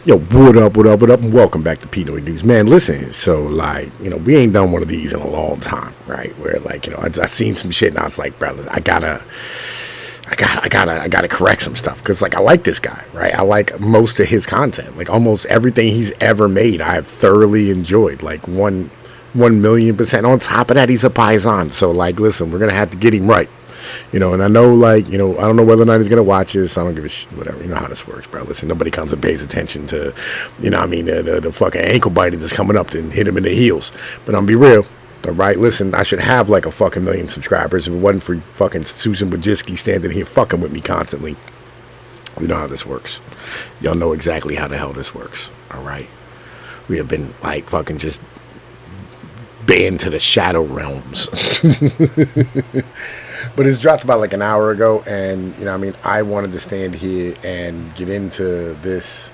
Yo, what up, and welcome back to Pnoid News. Man, listen, so, like, we ain't done one of these in a long time, right? Where, like, I seen some shit and I was like, bro, I gotta correct some stuff. Because, like, I like this guy, right? I like most of his content. Like, almost everything he's ever made, I have thoroughly enjoyed. Like, 1,000,000%. On top of that, he's a paisan. So, like, listen, we're gonna have to get him right. And I know, like, I don't know whether or not he's going to watch this. I don't give a shit, whatever. You know how this works, bro. Listen, nobody comes and pays attention to, the fucking ankle biter that's coming up and hit him in the heels. But I'm be real, all right? Listen, I should have, like, a fucking million subscribers if it wasn't for fucking Susan Wojcicki standing here fucking with me constantly. You know how this works. Y'all know exactly how the hell this works, all right? We have been, like, fucking just banned to the shadow realms. But it's dropped about like an hour ago, and I wanted to stand here and get into this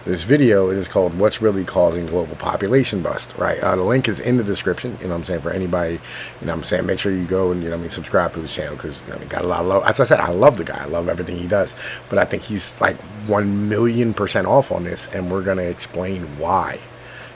video. It is called "What's Really Causing Global Population Bust." Right, the link is in the description. For anybody, make sure you go and subscribe to his channel, because got a lot of love. As I said, I love the guy. I love everything he does, but I think he's like 1,000,000% off on this, and we're gonna explain why.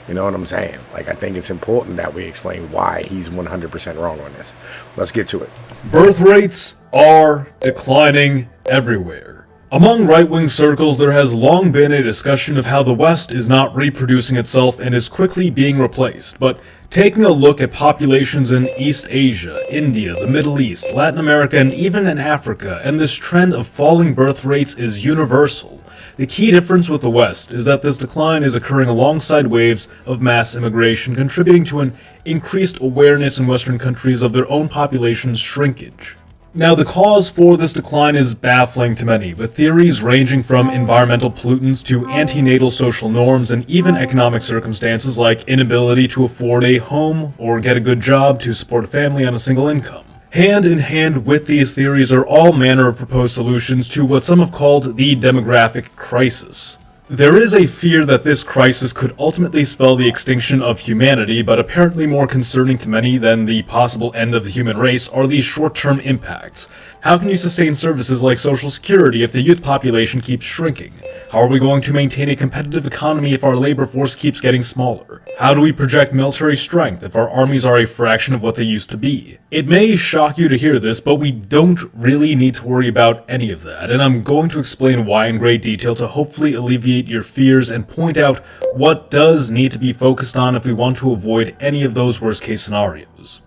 You know what I'm saying? Like, I think it's important that we explain why he's 100% wrong on this. Let's get to it. Birth rates are declining everywhere. Among right-wing circles, there has long been a discussion of how the West is not reproducing itself and is quickly being replaced. But taking a look at populations in East Asia, India, the Middle East, Latin America, and even in Africa, and this trend of falling birth rates is universal. The key difference with the West is that this decline is occurring alongside waves of mass immigration, contributing to an increased awareness in Western countries of their own population's shrinkage. Now, the cause for this decline is baffling to many, with theories ranging from environmental pollutants to antenatal social norms and even economic circumstances like inability to afford a home or get a good job to support a family on a single income. Hand in hand with these theories are all manner of proposed solutions to what some have called the demographic crisis. There is a fear that this crisis could ultimately spell the extinction of humanity, but apparently more concerning to many than the possible end of the human race are the short-term impacts. How can you sustain services like Social Security if the youth population keeps shrinking? How are we going to maintain a competitive economy if our labor force keeps getting smaller? How do we project military strength if our armies are a fraction of what they used to be? It may shock you to hear this, but we don't really need to worry about any of that, and I'm going to explain why in great detail to hopefully alleviate your fears and point out what does need to be focused on if we want to avoid any of those worst-case scenarios.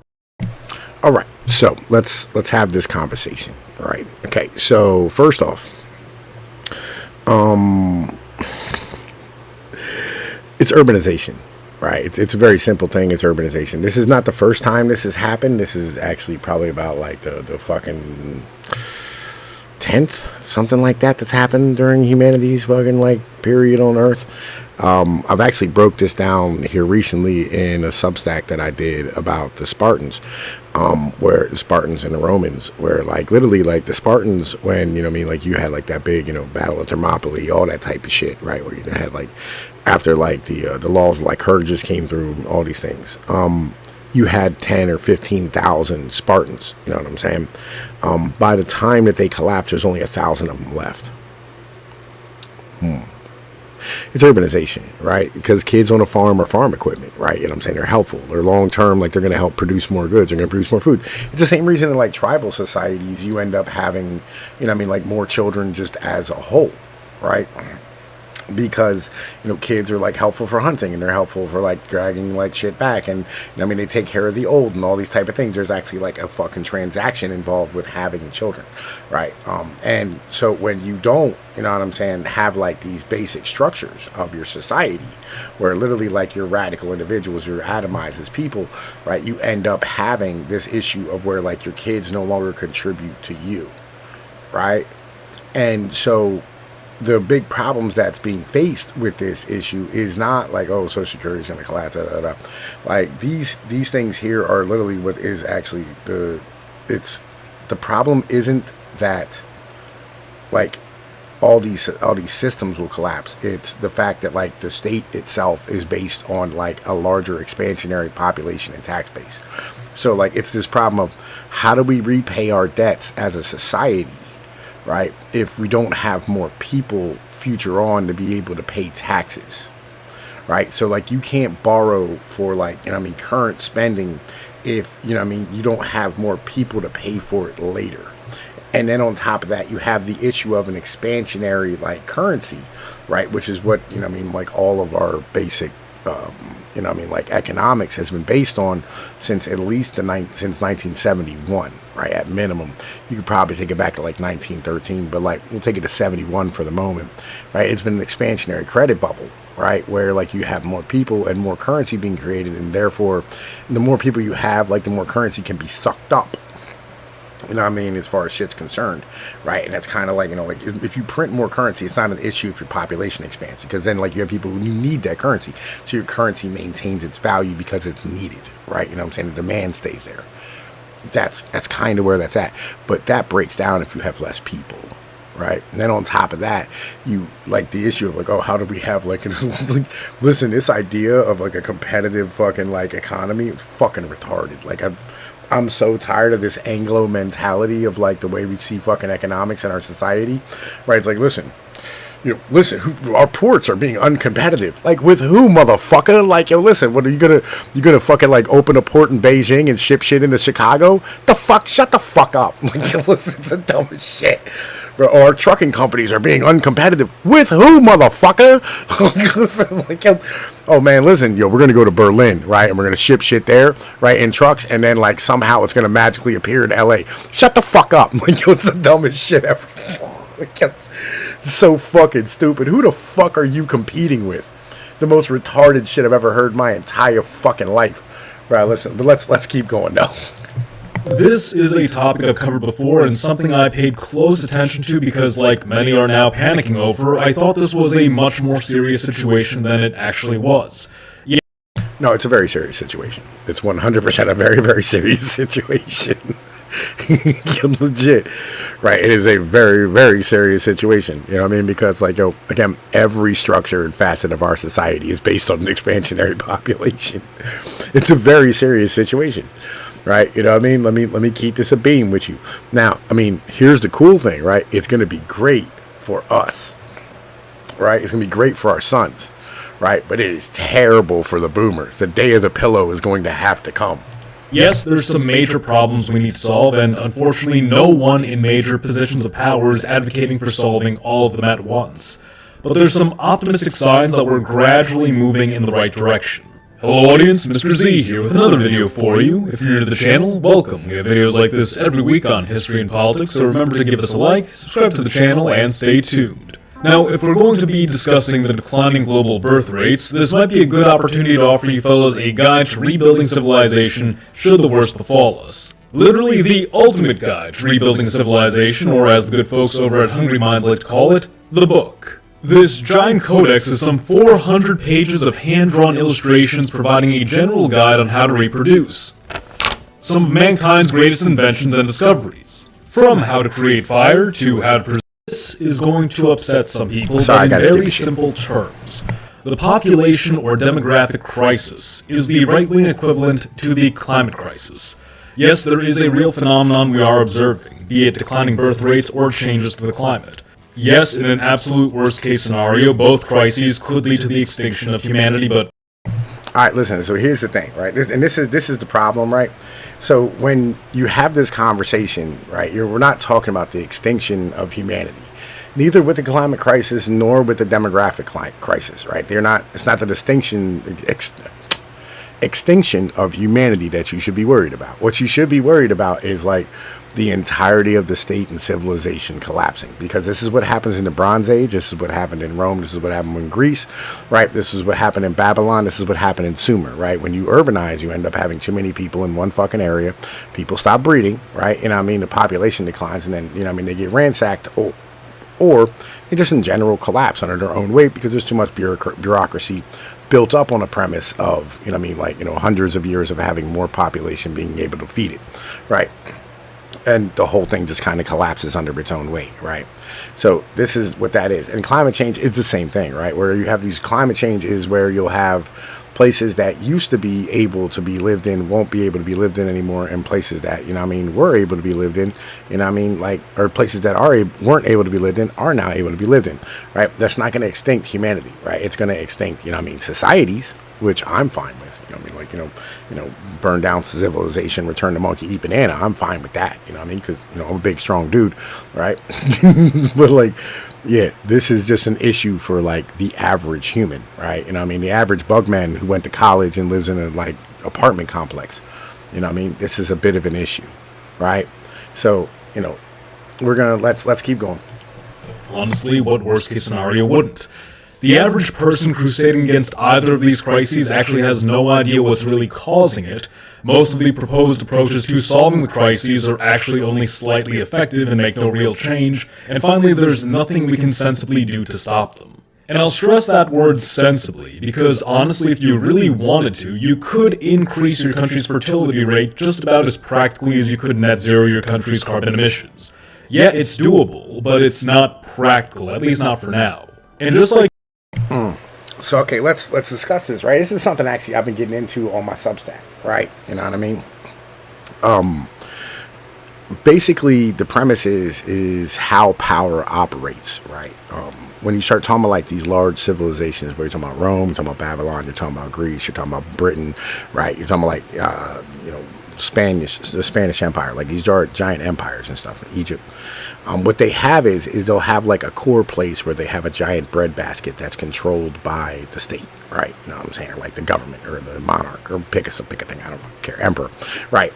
All right, so let's have this conversation. All right, okay. So first off, it's urbanization, right? It's a very simple thing. It's urbanization. This is not the first time this has happened. This is actually probably about like the fucking 10th, something like that, that's happened during humanity's fucking like period on Earth. I've actually broke this down here recently in a Substack that I did about the Spartans, where the Spartans and the Romans, where like literally like the Spartans, when like you had like that big battle of Thermopylae, all that type of shit, right? Where you had like after like the laws of like Herges came through, all these things. You had 10 or 15,000 Spartans. You know what I'm saying? By the time that they collapsed, there's only 1,000 of them left. It's urbanization, right? Because kids on a farm are farm equipment, right? You know what I'm saying? They're helpful. They're long term, like they're going to help produce more goods. They're going to produce more food. It's the same reason in like tribal societies, you end up having, like more children just as a whole, right? Because kids are like helpful for hunting, and they're helpful for like dragging like shit back, and they take care of the old and all these type of things. There's actually like a fucking transaction involved with having children, right? And so when you don't, have like these basic structures of your society, where literally like you're radical individuals, you're atomized as people, right? You end up having this issue of where like your kids no longer contribute to you, right? And so the big problems that's being faced with this issue is not like, oh, Social Security is going to collapse, like these things here are literally what is actually the problem isn't that like all these systems will collapse. It's the fact that like the state itself is based on like a larger expansionary population and tax base. So like it's this problem of how do we repay our debts as a society, right, if we don't have more people future on to be able to pay taxes, right? So like you can't borrow for like, current spending if, you don't have more people to pay for it later. And then on top of that, you have the issue of an expansionary like currency, right? Which is what, like all of our basic, like economics has been based on since at least since 1971, right? At minimum, you could probably take it back to like 1913, but like we'll take it to 71 for the moment, right? It's been an expansionary credit bubble, right? Where like you have more people and more currency being created, and therefore the more people you have, like the more currency can be sucked up. As far as shit's concerned, right? And that's kind of like, like if you print more currency, it's not an issue if your population expands, because then like you have people who need that currency. So your currency maintains its value because it's needed, right? The demand stays there. That's kind of where that's at. But that breaks down if you have less people, right? And then on top of that, you like the issue of like, oh, how do we have like, listen, this idea of like a competitive fucking like economy is fucking retarded. Like I'm so tired of this Anglo mentality of like the way we see fucking economics in our society, right? It's like, listen, our ports are being uncompetitive. Like with who, motherfucker? Like, listen, what are you gonna fucking like open a port in Beijing and ship shit into Chicago? The fuck? Shut the fuck up. Like, listen, it's the dumbest shit. Or trucking companies are being uncompetitive. With who, motherfucker? Oh man, listen, we're gonna go to Berlin, right? And we're gonna ship shit there, right, in trucks, and then like somehow it's gonna magically appear in LA. Shut the fuck up. Like, it's the dumbest shit ever. It's so fucking stupid. Who the fuck are you competing with? The most retarded shit I've ever heard in my entire fucking life. Right, listen, but let's keep going now. This is a topic I've covered before and something I paid close attention to because, like many are now panicking over, I thought this was a much more serious situation than it actually was. Yeah. No, it's a very serious situation. It's 100% a very, very serious situation. Legit. Right, it is a very, very serious situation. You know what I mean? Because, like, again, every structure and facet of our society is based on an expansionary population. It's a very serious situation. Right, you know what I mean? Let me keep this a beam with you. Now, here's the cool thing, right? It's going to be great for us, right? It's going to be great for our sons, right? But it is terrible for the boomers. The day of the pillow is going to have to come. Yes, there's some major problems we need to solve, and unfortunately no one in major positions of power is advocating for solving all of them at once. But there's some optimistic signs that we're gradually moving in the right direction. Hello audience, Mr. Z here with another video for you. If you're new to the channel, welcome. We have videos like this every week on history and politics, so remember to give us a like, subscribe to the channel, and stay tuned. Now, if we're going to be discussing the declining global birth rates, this might be a good opportunity to offer you fellows a guide to rebuilding civilization should the worst befall us. Literally the ultimate guide to rebuilding civilization, or as the good folks over at Hungry Minds like to call it, the book. This giant codex is some 400 pages of hand-drawn illustrations providing a general guide on how to reproduce some of mankind's greatest inventions and discoveries. From how to create fire to how to produce. This is going to upset some people, but in very simple terms. The population or demographic crisis is the right-wing equivalent to the climate crisis. Yes, there is a real phenomenon we are observing, be it declining birth rates or changes to the climate. Yes, in an absolute worst-case scenario, both crises could lead to the extinction of humanity, but... Alright, listen, so here's the thing, right? This is the problem, right? So when you have this conversation, right, we're not talking about the extinction of humanity. Neither with the climate crisis nor with the demographic crisis, right? It's not the extinction of humanity that you should be worried about. What you should be worried about is like the entirety of the state and civilization collapsing, because this is what happens in the Bronze Age. This is what happened in Rome. This is what happened in Greece, right? This is what happened in Babylon. This is what happened in Sumer, right? When you urbanize, you end up having too many people in one fucking area. People stop breeding, right? The population declines, and then, they get ransacked, or they just in general collapse under their own weight because there's too much bureaucracy built up on a premise of, hundreds of years of having more population being able to feed it, right? And the whole thing just kind of collapses under its own weight, right? So this is what that is. And climate change is the same thing, right? Where you have these climate change is where you'll have places that used to be able to be lived in won't be able to be lived in anymore, and places that, you know what I mean, were able to be lived in, you know what I mean, like, or places that weren't able to be lived in are now able to be lived in, right? That's not going to extinct humanity, right? It's going to extinct, you know what I mean, societies, which I'm fine with, you know what I mean, like, burn down civilization, return the monkey, eat banana, I'm fine with that, you know what I mean, because, you know, I'm a big, strong dude, right? But, like, yeah, this is just an issue for, like, the average human, right? You know what I mean? The average bugman who went to college and lives in a, like, apartment complex, you know what I mean? This is a bit of an issue, right? So, you know, we're gonna, let's keep going. Honestly, what worst case scenario wouldn't? The average person crusading against either of these crises actually has no idea what's really causing it. Most of the proposed approaches to solving the crises are actually only slightly effective and make no real change, and finally there's nothing we can sensibly do to stop them. And I'll stress that word sensibly, because honestly, if you really wanted to, you could increase your country's fertility rate just about as practically as you could net zero your country's carbon emissions. Yeah, it's doable, but it's not practical, at least not for now. And just like So, okay, let's discuss this, right? This is something actually I've been getting into on my Substack, right? You know what I mean? Basically, the premise is how power operates, right? When you start talking about, like, these large civilizations, where you're talking about Rome, you're talking about Babylon, you're talking about Greece, you're talking about Britain, right? You're talking about, like, the Spanish Empire, like these giant empires and stuff, Egypt. What they have is they'll have, like, a core place where they have a giant breadbasket that's controlled by the state, right? You know what I'm saying? Or, like, the government or the monarch, or pick a thing, I don't care, emperor, right?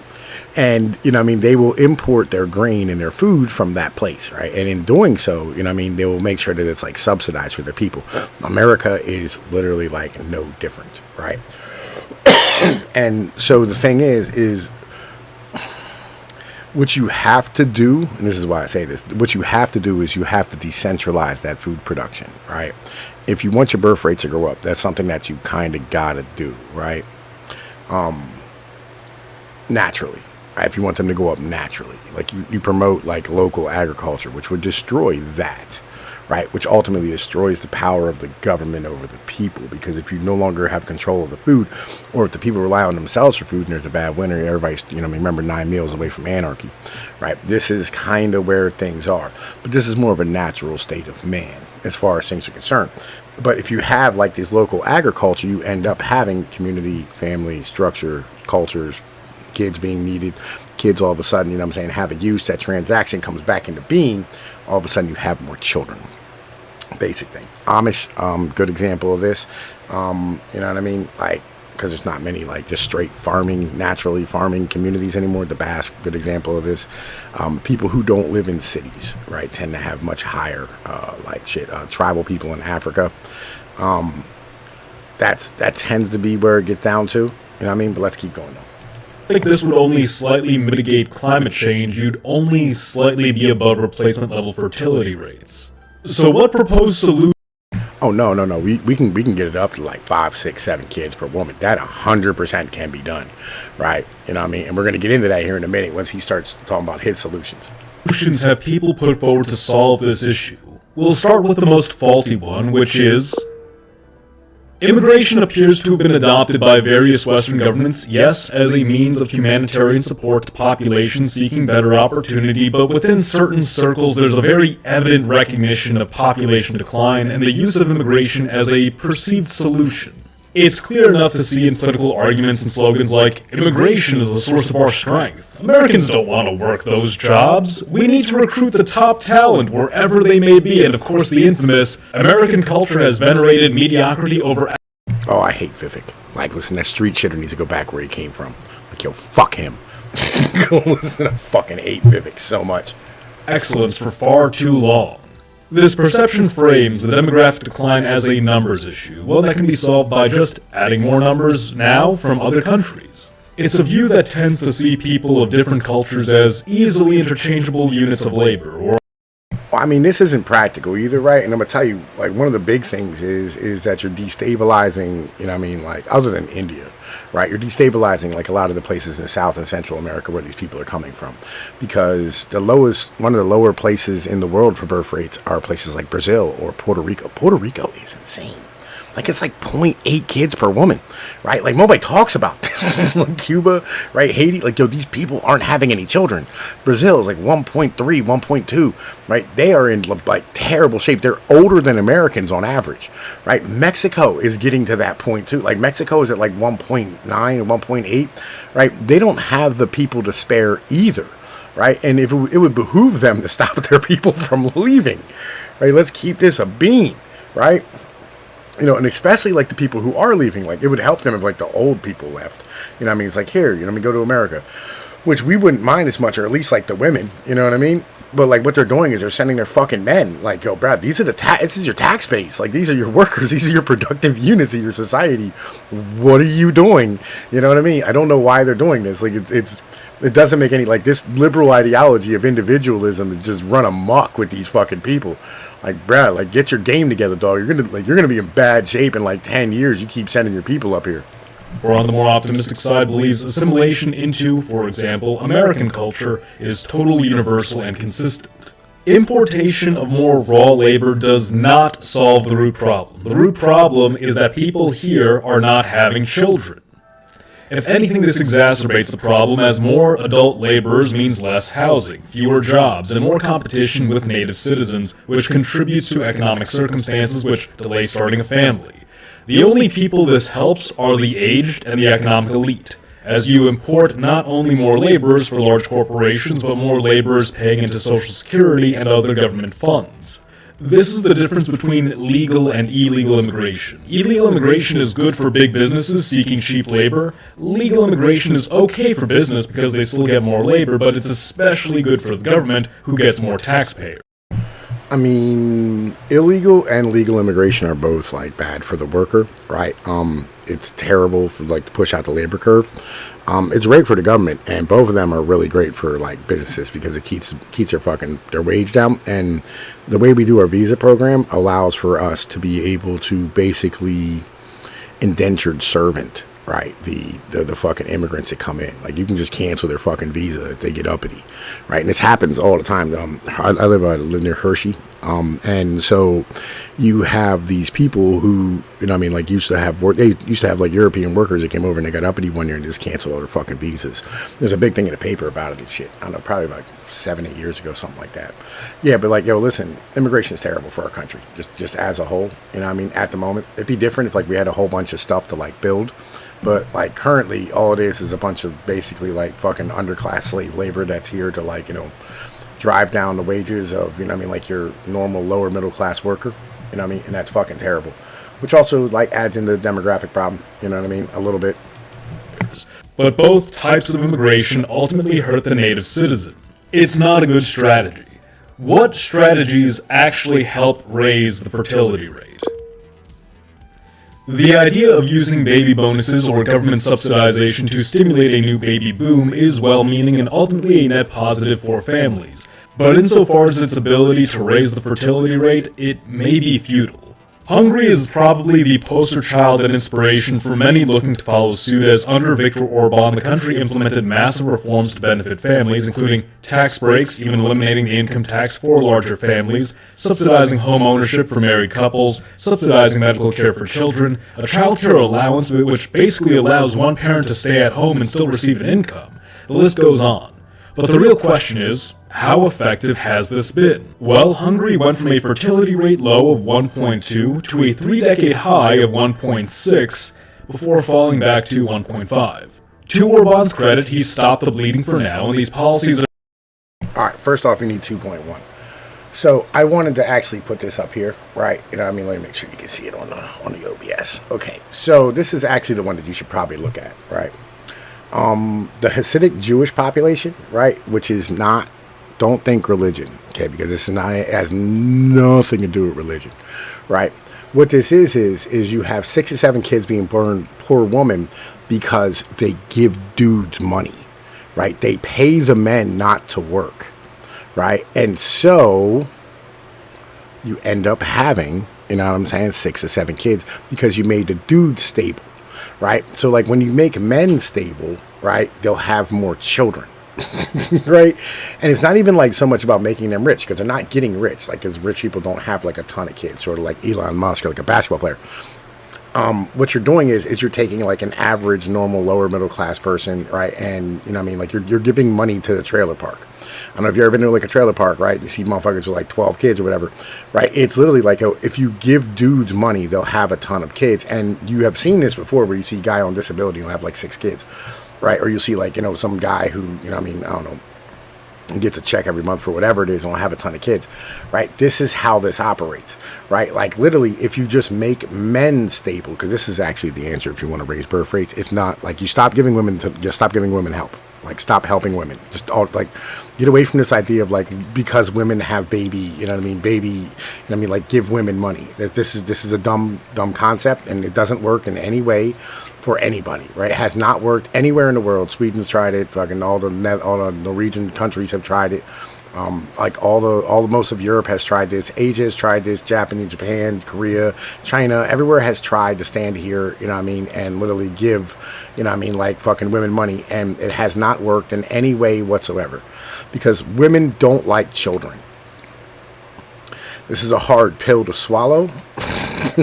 And, you know what I mean, they will import their grain and their food from that place, right? And in doing so, you know what I mean, they will make sure that it's, like, subsidized for their people. America is literally, like, no different, right? And so the thing is what you have to do, and this is why I say this, what you have to do is you have to decentralize that food production, right? If you want your birth rates to go up, that's something that you kind of got to do, right? Naturally, right? If you want them to go up naturally, like you promote, like, local agriculture, which would destroy that, right? Which ultimately destroys the power of the government over the people, because if you no longer have control of the food, or if the people rely on themselves for food and there's a bad winter, everybody's, you know, remember 9 meals away from anarchy, right? This is kind of where things are, but this is more of a natural state of man as far as things are concerned. But if you have, like, this local agriculture, you end up having community, family, structure, cultures, kids being needed, kids all of a sudden, you know what I'm saying, have a use, that transaction comes back into being, all of a sudden you have more children. Basic thing. Amish, good example of this. You know what I mean? Like, because there's not many, like, just straight farming, naturally farming communities anymore. The Basque, good example of this. People who don't live in cities, right, tend to have much higher, tribal people in Africa. That tends to be where it gets down to. You know what I mean? But let's keep going, though. I think this would only slightly mitigate climate change. You'd only slightly be above replacement level fertility rates. So what proposed solution? Oh, no. We can get it up to, like, 5, 6, 7 kids per woman. That 100% can be done, right? You know what I mean? And we're going to get into that here in a minute once he starts talking about his solutions. Solutions have people put forward to solve this issue? We'll start with the most faulty one, which is immigration appears to have been adopted by various Western governments, yes, as a means of humanitarian support to populations seeking better opportunity, but within certain circles there's a very evident recognition of population decline and the use of immigration as a perceived solution. It's clear enough to see in political arguments and slogans like, immigration is the source of our strength. Americans don't want to work those jobs. We need to recruit the top talent wherever they may be, and of course the infamous, American culture has venerated mediocrity over... Oh, I hate Vivek. Like, listen, that street shitter needs to go back where he came from. Like, yo, fuck him. Listen, I fucking hate Vivek so much. Excellence for far too long. This perception frames the demographic decline as a numbers issue, one that can be solved by just adding more numbers now from other countries. It's a view that tends to see people of different cultures as easily interchangeable units of labor, or... Well, I mean, this isn't practical either, right? And I'm going to tell you, like, one of the big things is that you're destabilizing, you know what I mean, like, other than India, right? You're destabilizing, like, a lot of the places in South and Central America where these people are coming from. Because one of the lower places in the world for birth rates are places like Brazil or Puerto Rico. Puerto Rico is insane. like it's like 0.8 kids per woman, right? Like nobody talks about this. Like Cuba, right? Haiti, like yo, these people aren't having any children. Brazil is like 1.3, 1.2, right? They are in like terrible shape. They're older than Americans on average, right? Mexico is getting to that point too. Like Mexico is at like 1.9 or 1.8, right? They don't have the people to spare either, right? And if it would behoove them to stop their people from leaving, right? Let's keep this a bean, right? You know, and especially like the people who are leaving, like it would help them if like the old people left. You know what I mean? It's like, here, you know what I mean, go to America, which we wouldn't mind as much, or at least like the women, you know what I mean? But like what they're doing is they're sending their fucking men. Like, yo, Brad, these are this is your tax base. Like these are your workers. These are your productive units of your society. What are you doing? You know what I mean? I don't know why they're doing this. Like it doesn't make any, like this liberal ideology of individualism is just run amok with these fucking people. Like, Brad, like get your game together, dog. You're gonna be in bad shape in like 10 years. You keep sending your people up here. Or on the more optimistic side, believes assimilation into, for example, American culture is totally universal and consistent. Importation of more raw labor does not solve the root problem. The root problem is that people here are not having children. If anything, this exacerbates the problem, as more adult laborers means less housing, fewer jobs, and more competition with native citizens, which contributes to economic circumstances which delay starting a family. The only people this helps are the aged and the economic elite, as you import not only more laborers for large corporations, but more laborers paying into Social Security and other government funds. This is the difference between legal and illegal immigration. Illegal immigration is good for big businesses seeking cheap labor. Legal immigration is okay for business because they still get more labor, but it's especially good for the government, who gets more taxpayers. I mean, illegal and legal immigration are both like bad for the worker, right? It's terrible for like to push out the labor curve. It's great for the government, and both of them are really great for like businesses because it keeps their wage down. And the way we do our visa program allows for us to be able to basically indentured servant, right? The fucking immigrants that come in, like you can just cancel their fucking visa if they get uppity, right? And this happens all the time. I live near Hershey, and so you have these people who, you know, what I mean, like used to have like European workers that came over and they got uppity one year and just canceled all their fucking visas. There's a big thing in the paper about it and shit. I don't know, probably about 7-8 years ago, something like that. Yeah, but like, yo, listen, immigration is terrible for our country, just as a whole. You know what I mean? At the moment, it'd be different if like we had a whole bunch of stuff to like build. But like currently, all it is a bunch of basically like fucking underclass slave labor that's here to like, you know, drive down the wages of, you know what I mean, like your normal lower middle class worker, you know what I mean? And that's fucking terrible. Which also like adds into the demographic problem, you know what I mean? A little bit. But both types of immigration ultimately hurt the native citizen. It's not a good strategy. What strategies actually help raise the fertility rate? The idea of using baby bonuses or government subsidization to stimulate a new baby boom is well-meaning and ultimately a net positive for families, but insofar as its ability to raise the fertility rate, it may be futile. Hungary is probably the poster child and inspiration for many looking to follow suit, as under Viktor Orban, the country implemented massive reforms to benefit families, including tax breaks, even eliminating the income tax for larger families, subsidizing home ownership for married couples, subsidizing medical care for children, a child care allowance which basically allows one parent to stay at home and still receive an income. The list goes on. But the real question is, how effective has this been? Well, Hungary went from a fertility rate low of 1.2 to a 3-decade high of 1.6 before falling back to 1.5. To Orban's credit, he stopped the bleeding for now, and these policies are... Alright, first off, you need 2.1. So, I wanted to actually put this up here, right? You know what I mean? Let me make sure you can see it on the OBS. Okay, so this is actually the one that you should probably look at, right? The Hasidic Jewish population, right, which is not, don't think religion, okay, because this is not, it has nothing to do with religion, right? What this is you have 6 or 7 kids being born per woman because they give dudes money, right? They pay the men not to work, right? And so you end up having, you know what I'm saying, 6 or 7 kids because you made the dudes stable. Right? So like when you make men stable, right, they'll have more children. Right? And it's not even like so much about making them rich, because they're not getting rich. Like, because rich people don't have like a ton of kids, sort of like Elon Musk or like a basketball player. what you're doing is you're taking like an average, normal, lower middle class person, right? And you know what I mean, like you're giving money to the trailer park. I don't know if you've ever been to like a trailer park, right? You see motherfuckers with like 12 kids or whatever, right? It's literally like if you give dudes money, they'll have a ton of kids. And you have seen this before where you see a guy on disability who'll have like 6 kids, right? Or you see like, some guy who, I don't know, gets a check every month for whatever it is and will have a ton of kids, right? This is how this operates, right? Like literally, if you just make men stable, because this is actually the answer if you want to raise birth rates, it's not like you stop giving women help. Like stop helping women. Just like get away from this idea of like because women have baby, like give women money. This is a dumb concept, and it doesn't work in any way for anybody, right? It has not worked anywhere in the world. Sweden's tried it. Fucking all the Norwegian countries have tried it. Like most of Europe has tried this. Asia has tried this. Japan, Korea, China, everywhere has tried to stand here, and literally give, like fucking women money, and it has not worked in any way whatsoever, because women don't like children. This is a hard pill to swallow,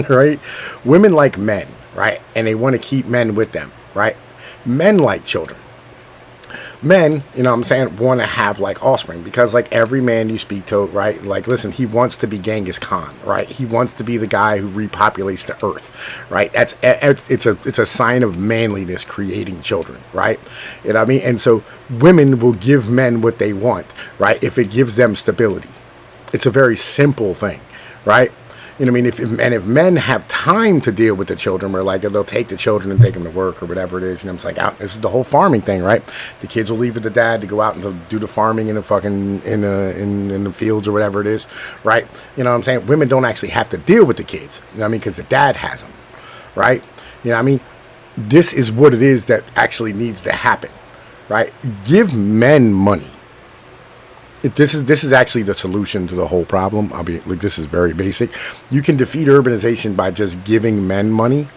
right? Women like men, right? And they want to keep men with them, right? Men like children. Men, want to have like offspring, because like every man you speak to, right? Like, listen, he wants to be Genghis Khan, right? He wants to be the guy who repopulates the earth, right? It's a sign of manliness, creating children, right? And so women will give men what they want, right? If it gives them stability. It's a very simple thing, right? If men have time to deal with the children, or like they'll take the children and take them to work or whatever it is, it's like this is the whole farming thing, right? The kids will leave with the dad to go out and to do the farming in the fucking in the fields or whatever it is, right? Women don't actually have to deal with the kids, because the dad has them, right? This is what it is that actually needs to happen, right? Give men money. This is actually the solution to the whole problem. This is very basic. You can defeat urbanization by just giving men money,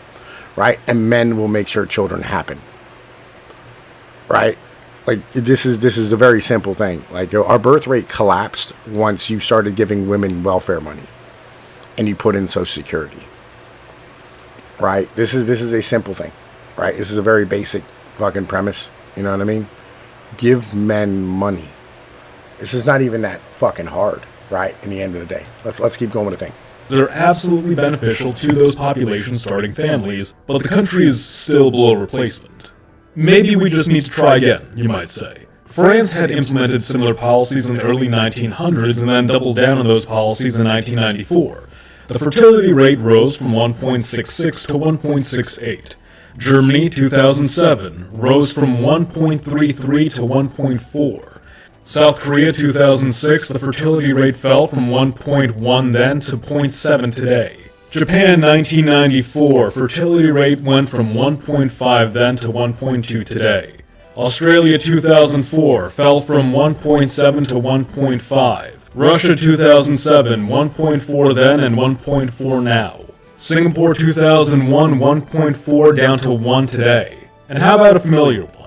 right? And men will make sure children happen, right? Like this is a very simple thing. Like our birth rate collapsed once you started giving women welfare money, and you put in Social Security, right? This is a simple thing, right? This is a very basic fucking premise. You know what I mean? Give men money. This is not even that fucking hard, right? In the end of the day, let's keep going with the thing. They're absolutely beneficial to those populations starting families, but the country is still below replacement. Maybe we just need to try again, you might say. France had implemented similar policies in the early 1900s and then doubled down on those policies in 1994. The fertility rate rose from 1.66 to 1.68. Germany, 2007, rose from 1.33 to 1.4. South Korea, 2006, the fertility rate fell from 1.1 then to 0.7 today. Japan, 1994, fertility rate went from 1.5 then to 1.2 today. Australia, 2004, fell from 1.7 to 1.5. Russia, 2007, 1.4 then and 1.4 now. Singapore, 2001, 1.4 down to 1 today. And how about a familiar one?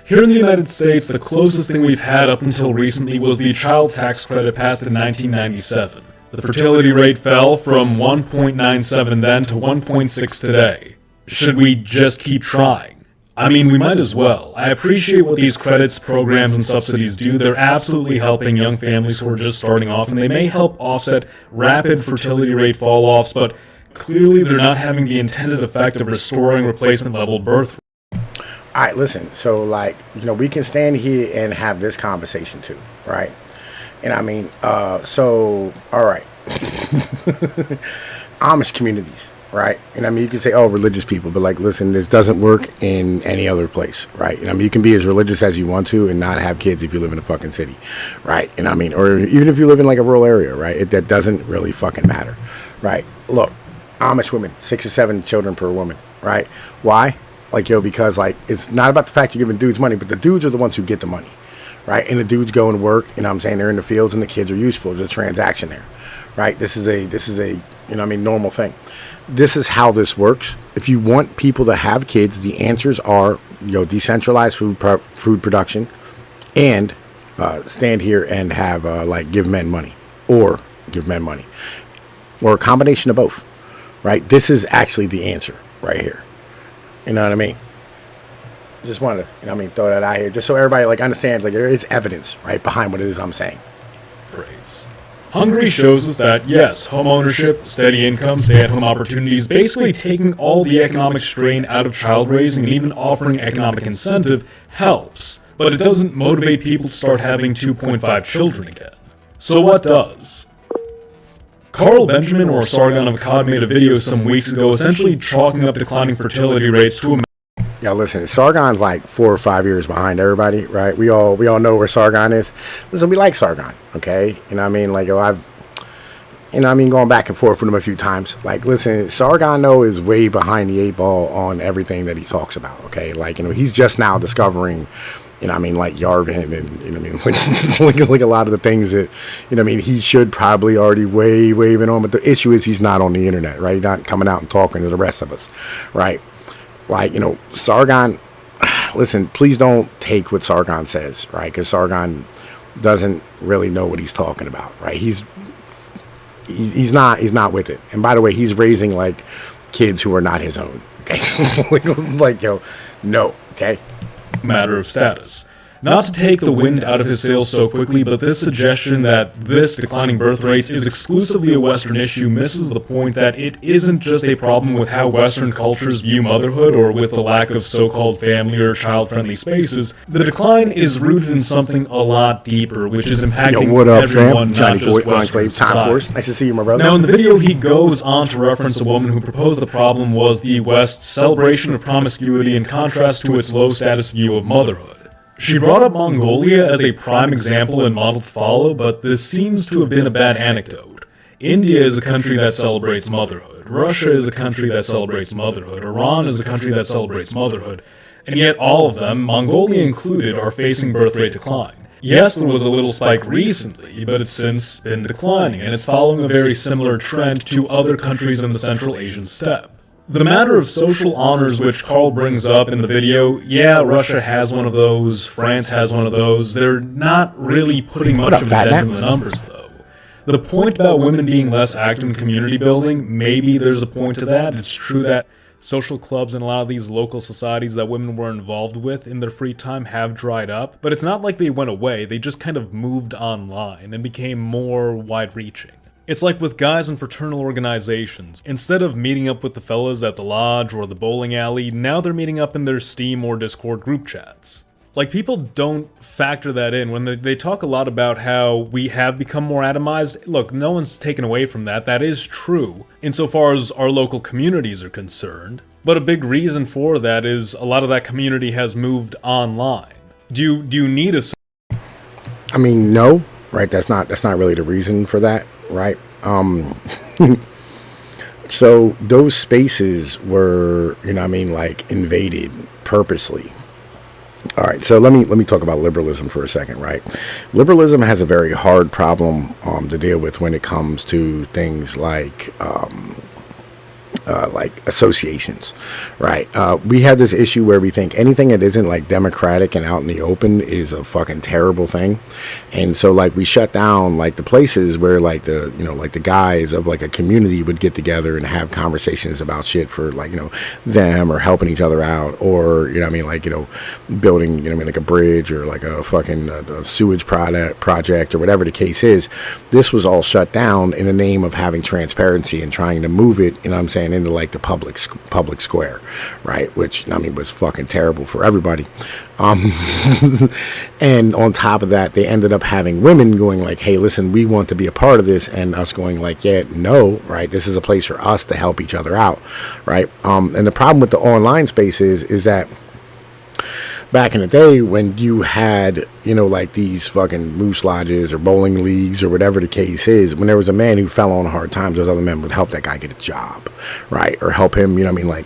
Here in the United States, the closest thing we've had up until recently was the child tax credit passed in 1997. The fertility rate fell from 1.97 then to 1.6 today. Should we just keep trying? We might as well. I appreciate what these credits, programs, and subsidies do. They're absolutely helping young families who are just starting off, and they may help offset rapid fertility rate fall-offs, but clearly they're not having the intended effect of restoring replacement-level birth. All right, listen, so we can stand here and have this conversation too, right? And all right. Amish communities, right? And you can say, religious people, but listen, this doesn't work in any other place, right? You can be as religious as you want to and not have kids if you live in a fucking city, right? Or even if you live in a rural area, right? That doesn't really fucking matter, right? Look, Amish women, 6 or 7 children per woman, right? Why? Because it's not about the fact you're giving dudes money, but the dudes are the ones who get the money, right? And the dudes go and work, they're in the fields and the kids are useful. There's a transaction there, right? This is a normal thing. This is how this works. If you want people to have kids, the answers are, decentralized food production and stand here and have, give men money or a combination of both, right? This is actually the answer. right here. You know what I mean? Just wanted to, throw that out here just so everybody like understands like there is evidence right behind what it is I'm saying. Praise. Hungary shows us that, yes, home ownership, steady income, stay-at-home opportunities, basically taking all the economic strain out of child raising and even offering economic incentive helps, but it doesn't motivate people to start having 2.5 children again. So what does? Carl Benjamin, or Sargon of Akkad, made a video some weeks ago essentially chalking up declining fertility rates to a Yo, listen, Sargon's like 4 or 5 years behind everybody, right? We all know where Sargon is. Listen, we like Sargon, okay? You know what I mean? Like, going back and forth with him a few times. Like, listen, Sargon, though, is way behind the 8 ball on everything that he talks about, okay? Like, he's just now discovering, like Yarvin and, like a lot of the things that, he should probably already way been on. But the issue is he's not on the internet, right? He's not coming out and talking to the rest of us, right? Like, Sargon, listen, please don't take what Sargon says, right? Because Sargon doesn't really know what he's talking about, right? He's not with it. And by the way, he's raising like kids who are not his own, okay? No, okay? Matter of status. Not to take the wind out of his sails so quickly, but this suggestion that this declining birth rates is exclusively a Western issue misses the point that it isn't just a problem with how Western cultures view motherhood or with the lack of so-called family or child-friendly spaces. The decline is rooted in something a lot deeper, which is impacting everyone, not just Western society. Nice to see you, my brother. Now, in the video, he goes on to reference a woman who proposed the problem was the West's celebration of promiscuity in contrast to its low-status view of motherhood. She brought up Mongolia as a prime example and model to follow, but this seems to have been a bad anecdote. India is a country that celebrates motherhood. Russia is a country that celebrates motherhood. Iran is a country that celebrates motherhood. And yet all of them, Mongolia included, are facing birth rate decline. Yes, there was a little spike recently, but it's since been declining, and it's following a very similar trend to other countries in the Central Asian steppe. The matter of social honors, which Carl brings up in the video, yeah, Russia has one of those, France has one of those. They're not really putting much of a dent in the numbers, though. The point about women being less active in community building, maybe there's a point to that. It's true that social clubs and a lot of these local societies that women were involved with in their free time have dried up, but it's not like they went away. They just kind of moved online and became more wide-reaching. It's like with guys in fraternal organizations. Instead of meeting up with the fellas at the lodge or the bowling alley, now they're meeting up in their Steam or Discord group chats. Like, people don't factor that in when they talk a lot about how we have become more atomized. Look, no one's taken away from that. That is true, insofar as our local communities are concerned. But a big reason for that is a lot of that community has moved online. Do you need a... No, right? That's not really the reason for that. Right. So those spaces were, invaded purposely. All right. So let me talk about liberalism for a second. Right. Liberalism has a very hard problem to deal with when it comes to things like associations, right? We have this issue where we think anything that isn't like democratic and out in the open is a fucking terrible thing. And so like we shut down like the places where like the, like the guys of like a community would get together and have conversations about shit for like, them or helping each other out or, building, like a bridge or like a fucking a sewage project or whatever the case is. This was all shut down in the name of having transparency and trying to move it, into like the public square, right? Which was fucking terrible for everybody. And on top of that, they ended up having women going like, hey, listen, we want to be a part of this, and us going like, yeah, no, right? This is a place for us to help each other out, right? And the problem with the online space is that back in the day when you had, like these fucking moose lodges or bowling leagues or whatever the case is, when there was a man who fell on hard times, those other men would help that guy get a job, right? Or help him, like,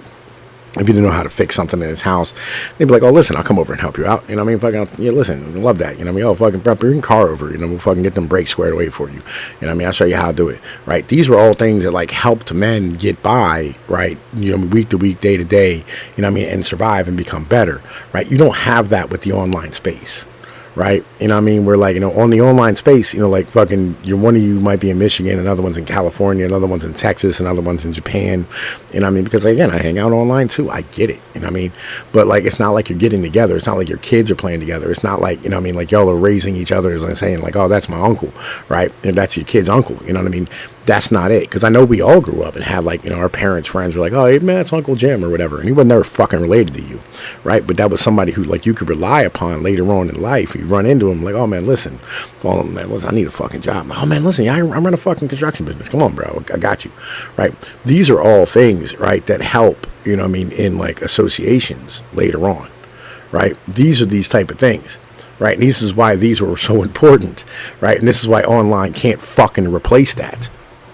if you didn't know how to fix something in his house, they'd be like, oh, listen, I'll come over and help you out. Fucking, yeah, listen, love that. Oh, fucking, bring your car over. We'll fucking get them brakes squared away for you. I'll show you how to do it, right? These were all things that, like, helped men get by, right? Week to week, day to day, and survive and become better, right? You don't have that with the online space, right? You know what I mean? We're like, on the online space, like fucking, one of you might be in Michigan, another one's in California, another one's in Texas, another one's in Japan. You know what I mean? Because again, I hang out online too. I get it. You know what I mean? But like, it's not like you're getting together. It's not like your kids are playing together. It's not like, like y'all are raising each other and saying like, oh, that's my uncle, right? And that's your kid's uncle. You know what I mean? That's not it. Because I know we all grew up and had like, our parents' friends were like, oh, hey, man, it's Uncle Jim or whatever. And he was never fucking related to you, right? But that was somebody who like you could rely upon later on in life. You run into him like, oh, man, listen. Oh, man, listen, I need a fucking job. Oh, man, listen, yeah, I run a fucking construction business. Come on, bro. I got you, right? These are all things, right, that help, in like associations later on, right? These are these type of things. Right, and this is why these were so important, right? And this is why online can't fucking replace that.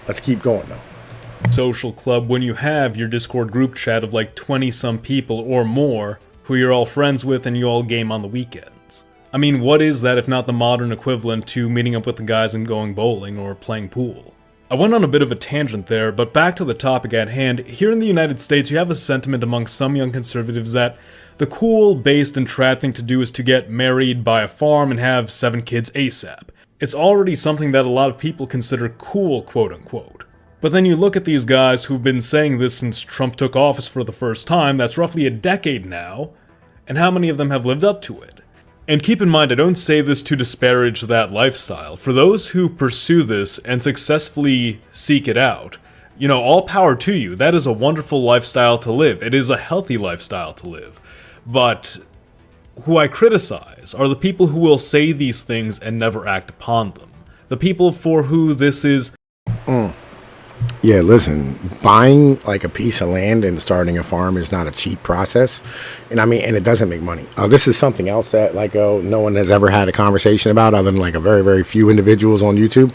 Let's keep going though. Social club when you have your Discord group chat of like 20 some people or more who you're all friends with and you all game on the weekends. I mean, what is that if not the modern equivalent to meeting up with the guys and going bowling or playing pool? I went on a bit of a tangent there, but back to the topic at hand. Here in the United States, you have a sentiment among some young conservatives that the cool, based, and trad thing to do is to get married, buy a farm, and have 7 kids ASAP. It's already something that a lot of people consider cool, quote-unquote. But then you look at these guys who've been saying this since Trump took office for the first time, that's roughly a decade now, and how many of them have lived up to it? And keep in mind, I don't say this to disparage that lifestyle. For those who pursue this and successfully seek it out, all power to you. That is a wonderful lifestyle to live. It is a healthy lifestyle to live. But who I criticize are the people who will say these things and never act upon them. The people for who this is... Yeah, listen, buying like a piece of land and starting a farm is not a cheap process. And and it doesn't make money. This is something else that no one has ever had a conversation about other than like a very, very few individuals on YouTube.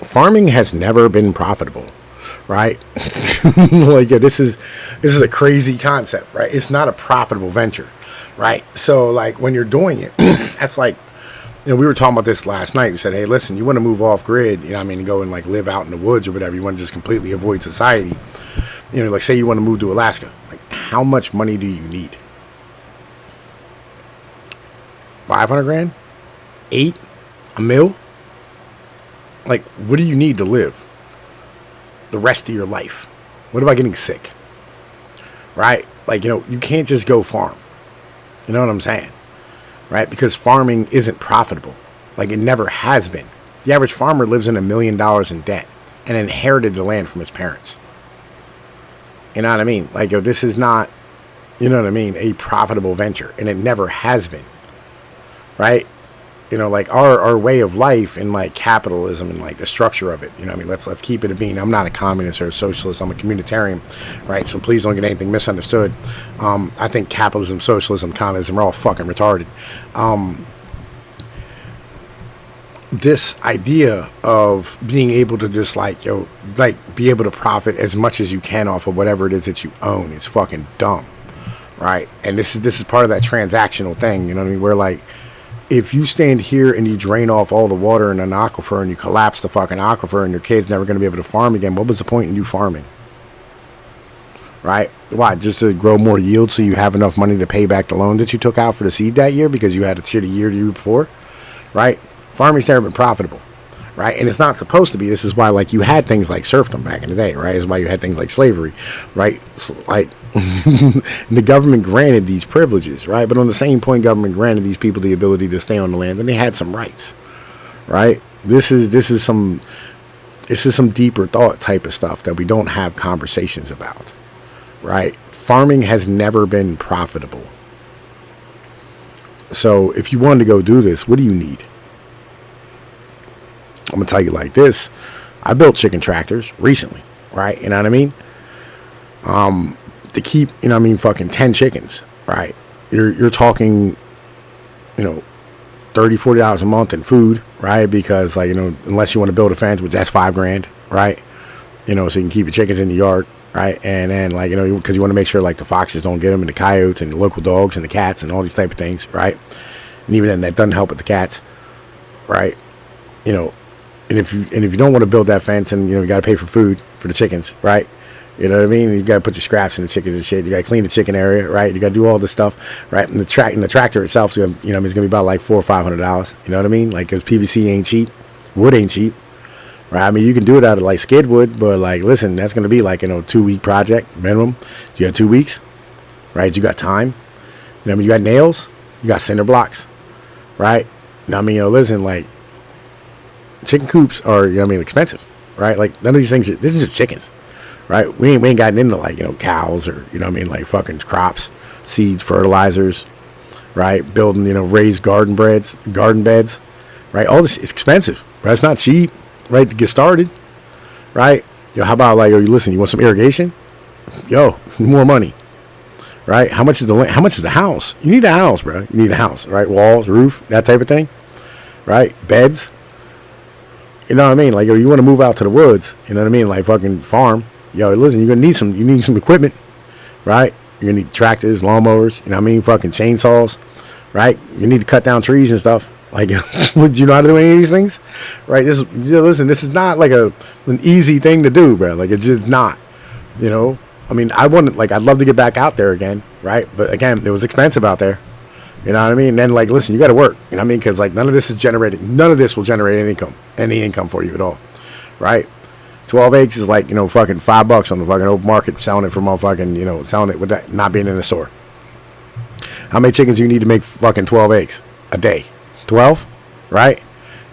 Farming has never been profitable. Right? This is a crazy concept, right? It's not a profitable venture, right? So like when you're doing it, that's like, we were talking about this last night. We said, hey, listen, you want to move off grid, go and like live out in the woods or whatever. You want to just completely avoid society. Like say you want to move to Alaska. Like how much money do you need? 500 grand? 8? $1 million? Like what do you need to live the rest of your life? What about getting sick? Right? Like, you can't just go farm. You know what I'm saying? Right? Because farming isn't profitable. Like it never has been. The average farmer lives in $1 million in debt and inherited the land from his parents. You know what I mean? Like, this is not, a profitable venture, and it never has been. Right? Like our way of life and like capitalism and like the structure of it, let's keep it a bean. I'm not a communist or a socialist. I'm a communitarian, right? So please don't get anything misunderstood. I think capitalism, socialism, communism are all fucking retarded. This idea of being able to just be able to profit as much as you can off of whatever it is that you own is fucking dumb, right? And this is part of that transactional thing, where like, if you stand here and you drain off all the water in an aquifer and you collapse the fucking aquifer and your kid's never going to be able to farm again, what was the point in you farming? Right? Why? Just to grow more yield so you have enough money to pay back the loan that you took out for the seed that year because you had a shitty year the year before? Right? Farming's never been profitable. Right? And it's not supposed to be. This is why, like, you had things like serfdom back in the day, right? This is why you had things like slavery, right? Like, the government granted these privileges, right? But on the same point, government granted these people the ability to stay on the land, and they had some rights, right? This is some deeper thought type of stuff that we don't have conversations about, right? Farming has never been profitable. So if you wanted to go do this, what do you need? I'm going to tell you like this. I built chicken tractors recently, right? You know what I mean? To keep, fucking 10 chickens, right? You're talking, $30, $40 a month in food, right? Because, unless you want to build a fence, which that's $5,000, right? So you can keep your chickens in the yard, right? And then, because you want to make sure, the foxes don't get them, and the coyotes, and the local dogs, and the cats, and all these type of things, right? And even then, that doesn't help with the cats, right? And if you don't want to build that fence, and you got to pay for food for the chickens, right? You know what I mean? You got to put your scraps in the chickens and shit. You got to clean the chicken area, right? You got to do all this stuff, right? And the tractor itself, it's gonna be about like $400 or $500. You know what I mean? Like, 'cause PVC ain't cheap, wood ain't cheap, right? I mean, you can do it out of like skid wood, but like, listen, that's gonna be like 2-week project minimum. You got 2 weeks, right? You got time. You know what I mean? You got nails, you got cinder blocks, right? Now, I mean, listen, like, chicken coops are, expensive, right? Like, none of these things, this is just chickens, right? We ain't gotten into like, cows or, like fucking crops, seeds, fertilizers, right? Building, raised garden beds, right? All this is expensive, right? It's not cheap, right? To get started, right? How about like, listen, you want some irrigation? More money. Right? How much is the house? You need a house, bro. You need a house, right? Walls, roof, that type of thing, right? Beds. You know what I mean? Like, you want to move out to the woods, you know what I mean? Like, fucking farm. Listen, you're gonna need some equipment, right? You're gonna need tractors, lawnmowers, you know what I mean? Fucking chainsaws, right? You need to cut down trees and stuff. Like, do you know how to do any of these things, right? Listen, this is not like an easy thing to do, bro. Like, it's just not, I mean, I'd love to get back out there again, right? But again, it was expensive out there. You know what I mean? And then, like, listen, you got to work. You know what I mean? Because, like, none of this will generate any income for you at all, right? 12 eggs is like, fucking $5 on the fucking open market, selling it for motherfucking, selling it with that not being in the store. How many chickens do you need to make fucking 12 eggs a day? 12, right?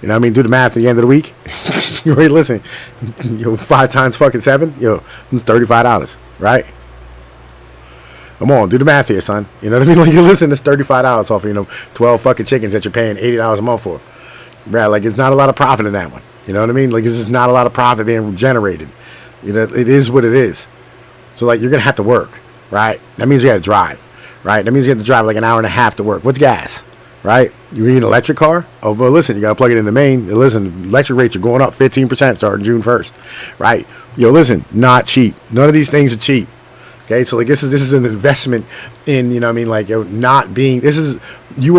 You know what I mean? Do the math at the end of the week. Right? Listen, 5 times fucking 7, it's $35. Right? Come on, do the math here, son. You know what I mean? Like, listen, it's $35 off of, 12 fucking chickens that you're paying $80 a month for. Right? Like, it's not a lot of profit in that one. You know what I mean? Like, it's just not a lot of profit being generated. It is what it is. So, like, you're going to have to work, right? That means you got to drive, right? That means you have to drive like an hour and a half to work. What's gas, right? You need an electric car? Oh, well, listen, you got to plug it in the main. Listen, electric rates are going up 15% starting June 1st, right? Listen, not cheap. None of these things are cheap. Okay, so like this is an investment in, you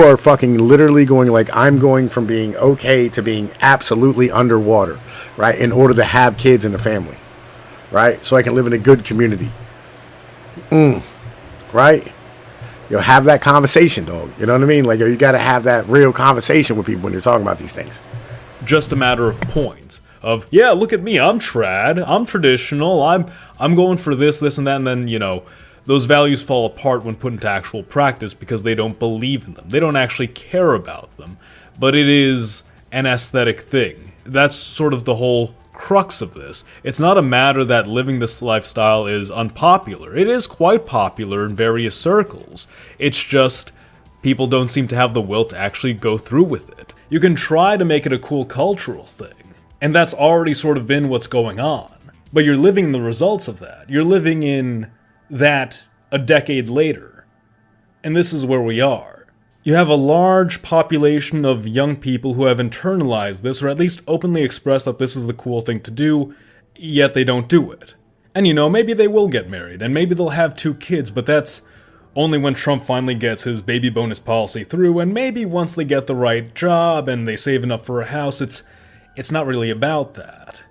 are fucking literally going like, I'm going from being okay to being absolutely underwater, right? In order to have kids in the family, right? So I can live in a good community. Right? Have that conversation, dog. You know what I mean? Like, you got to have that real conversation with people when you're talking about these things. Just a matter of points. Of, yeah, look at me, I'm trad, I'm traditional, I'm going for this, and that, and then, those values fall apart when put into actual practice because they don't believe in them. They don't actually care about them. But it is an aesthetic thing. That's sort of the whole crux of this. It's not a matter that living this lifestyle is unpopular. It is quite popular in various circles. It's just people don't seem to have the will to actually go through with it. You can try to make it a cool cultural thing. And that's already sort of been what's going on. But you're living the results of that. You're living in that a decade later. And this is where we are. You have a large population of young people who have internalized this, or at least openly expressed that this is the cool thing to do, yet they don't do it. And maybe they will get married, and maybe they'll have 2 kids, but that's only when Trump finally gets his baby bonus policy through, and maybe once they get the right job and they save enough for a house, it's not really about that.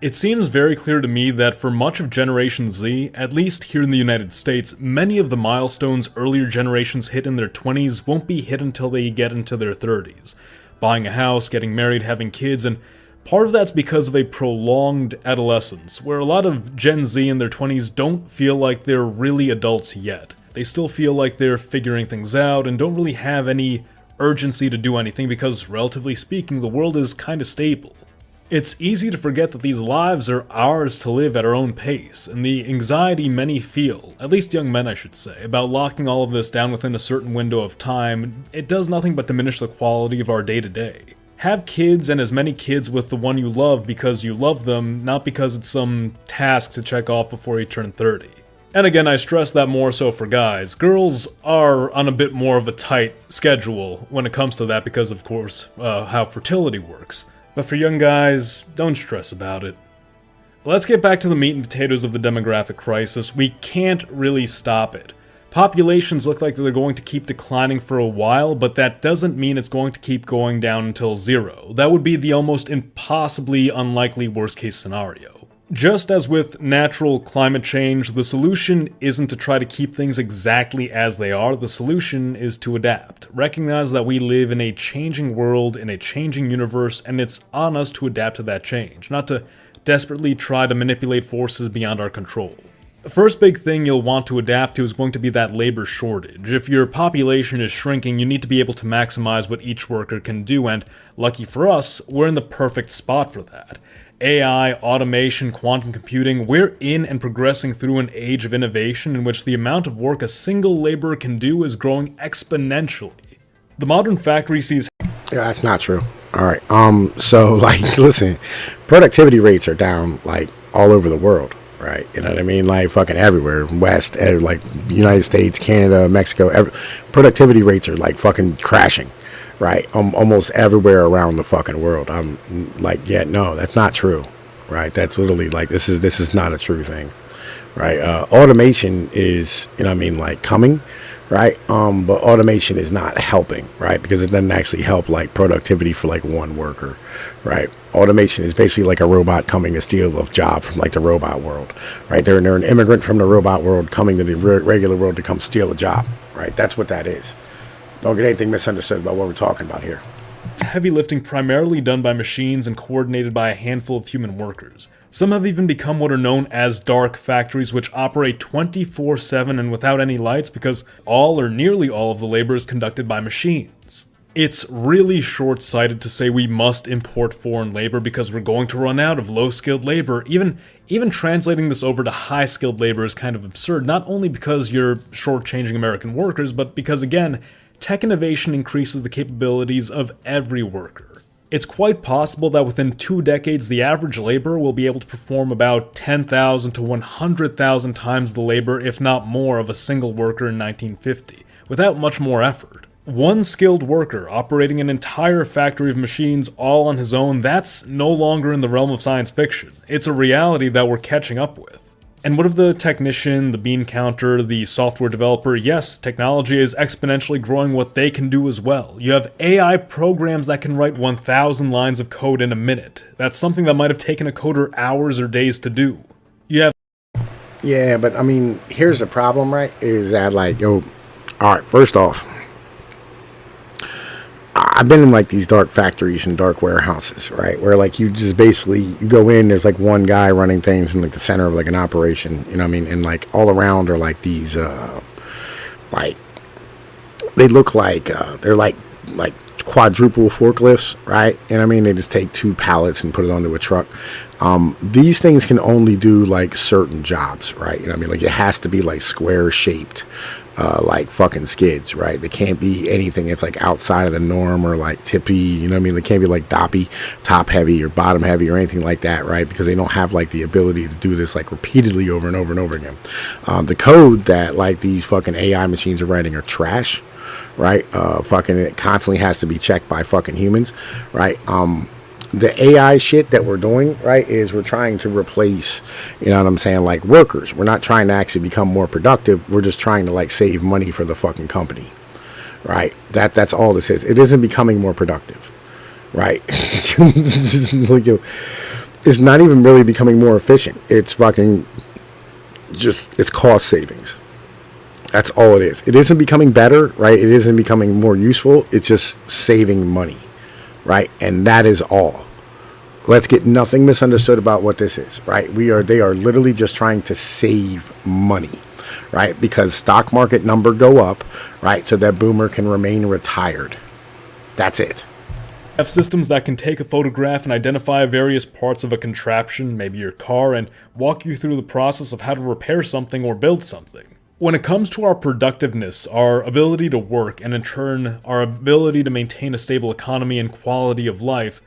It seems very clear to me that for much of Generation Z, at least here in the United States, many of the milestones earlier generations hit in their 20s won't be hit until they get into their 30s. Buying a house, getting married, having kids, and part of that's because of a prolonged adolescence, where a lot of Gen Z in their 20s don't feel like they're really adults yet. They still feel like they're figuring things out and don't really have any urgency to do anything because, relatively speaking, the world is kinda stable. It's easy to forget that these lives are ours to live at our own pace, and the anxiety many feel, at least young men I should say, about locking all of this down within a certain window of time, it does nothing but diminish the quality of our day-to-day. Have kids, and as many kids with the one you love because you love them, not because it's some task to check off before you turn 30. And again, I stress that more so for guys. Girls are on a bit more of a tight schedule when it comes to that because, of course, how fertility works. But for young guys, don't stress about it. Let's get back to the meat and potatoes of the demographic crisis. We can't really stop it. Populations look like they're going to keep declining for a while, but that doesn't mean it's going to keep going down until 0. That would be the almost impossibly unlikely worst-case scenario. Just as with natural climate change, the solution isn't to try to keep things exactly as they are. The solution is to adapt. Recognize that we live in a changing world, in a changing universe, and it's on us to adapt to that change, not to desperately try to manipulate forces beyond our control. The first big thing you'll want to adapt to is going to be that labor shortage. If your population is shrinking, you need to be able to maximize what each worker can do, and lucky for us, we're in the perfect spot for that. AI, automation, quantum computing, we're in and progressing through an age of innovation in which the amount of work a single laborer can do is growing exponentially. The modern factory sees... Yeah, that's not true. All right. So, like, listen, productivity rates are down, like, all over the world, right? You know what I mean? Like, fucking everywhere. West, like, United States, Canada, Mexico. Productivity rates are, like, fucking crashing. Right, almost everywhere around the fucking world. I'm like, yeah, no, that's not true. Right, that's literally like this is not a true thing. Right, automation is, you know what I mean, like coming. Right, but automation is not helping. Right, because it doesn't actually help like productivity for like one worker. Right, automation is basically like a robot coming to steal a job from like the robot world. Right, they're an immigrant from the robot world coming to the regular world to come steal a job. Right, that's what that is. Don't get anything misunderstood about what we're talking about here. Heavy lifting primarily done by machines and coordinated by a handful of human workers. Some have even become what are known as dark factories, which operate 24/7 and without any lights because all or nearly all of the labor is conducted by machines. It's really short-sighted to say we must import foreign labor because we're going to run out of low-skilled labor. Even translating this over to high-skilled labor is kind of absurd, not only because you're shortchanging American workers, but because, again, tech innovation increases the capabilities of every worker. It's quite possible that within 2 decades, the average laborer will be able to perform about 10,000 to 100,000 times the labor, if not more, of a single worker in 1950, without much more effort. One skilled worker operating an entire factory of machines all on his own, that's no longer in the realm of science fiction. It's a reality that we're catching up with. And what of the technician, the bean counter, the software developer? Yes, technology is exponentially growing what they can do as well. You have AI programs that can write 1,000 lines of code in a minute. That's something that might have taken a coder hours or days to do. You have... Yeah, but I mean, here's the problem, right? Is that like, yo, all right, first off, I've been in like these dark factories and dark warehouses, right? Where like you just basically you go in, there's like one guy running things in like the center of like an operation, you know what I mean? And like all around are like these, like they look like they're like quadruple forklifts, right? And I mean, they just take 2 pallets and put it onto a truck. These things can only do like certain jobs, right? You know what I mean? Like it has to be like square shaped. Like fucking skids, right? They can't be anything that's like outside of the norm or like tippy, you know what I mean? They can't be like doppy, top heavy or bottom heavy or anything like that, right? Because they don't have like the ability to do this like repeatedly over and over and over again. The code that like these fucking AI machines are writing are trash, right? Fucking it constantly has to be checked by fucking humans, right? The AI shit that we're doing, right, is we're trying to replace, you know what I'm saying, like workers. We're not trying to actually become more productive. We're just trying to like save money for the fucking company, right? That's all this is. It isn't becoming more productive, right? It's not even really becoming more efficient. It's fucking just, it's cost savings. That's all it is. It isn't becoming better, right? It isn't becoming more useful. It's just saving money. Right, and that is all. Let's get nothing misunderstood about what this is, right? They are literally just trying to save money, right? Because stock market number go up, right? So that boomer can remain retired. That's it. Have systems that can take a photograph and identify various parts of a contraption, maybe your car, and walk you through the process of how to repair something or build something. When it comes to our productiveness, our ability to work, and in turn, our ability to maintain a stable economy and quality of life,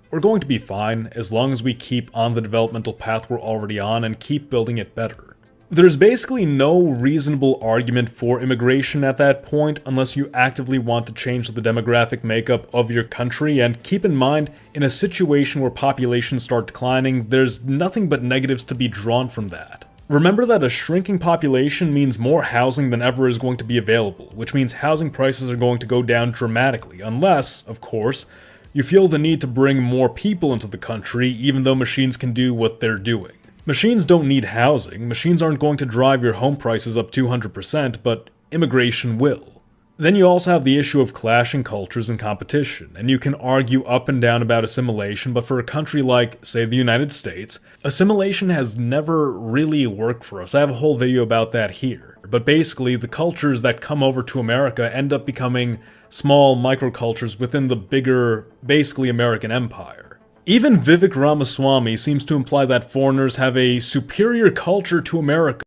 we're going to be fine as long as we keep on the developmental path we're already on and keep building it better. There's basically no reasonable argument for immigration at that point unless you actively want to change the demographic makeup of your country, and keep in mind, in a situation where populations start declining, there's nothing but negatives to be drawn from that. Remember that a shrinking population means more housing than ever is going to be available, which means housing prices are going to go down dramatically, unless, of course, you feel the need to bring more people into the country, even though machines can do what they're doing. Machines don't need housing, machines aren't going to drive your home prices up 200%, but immigration will. Then you also have the issue of clashing cultures and competition, and you can argue up and down about assimilation, but for a country like, say, the United States, assimilation has never really worked for us. I have a whole video about that here. But basically, the cultures that come over to America end up becoming small microcultures within the bigger, basically American empire. Even Vivek Ramaswamy seems to imply that foreigners have a superior culture to America.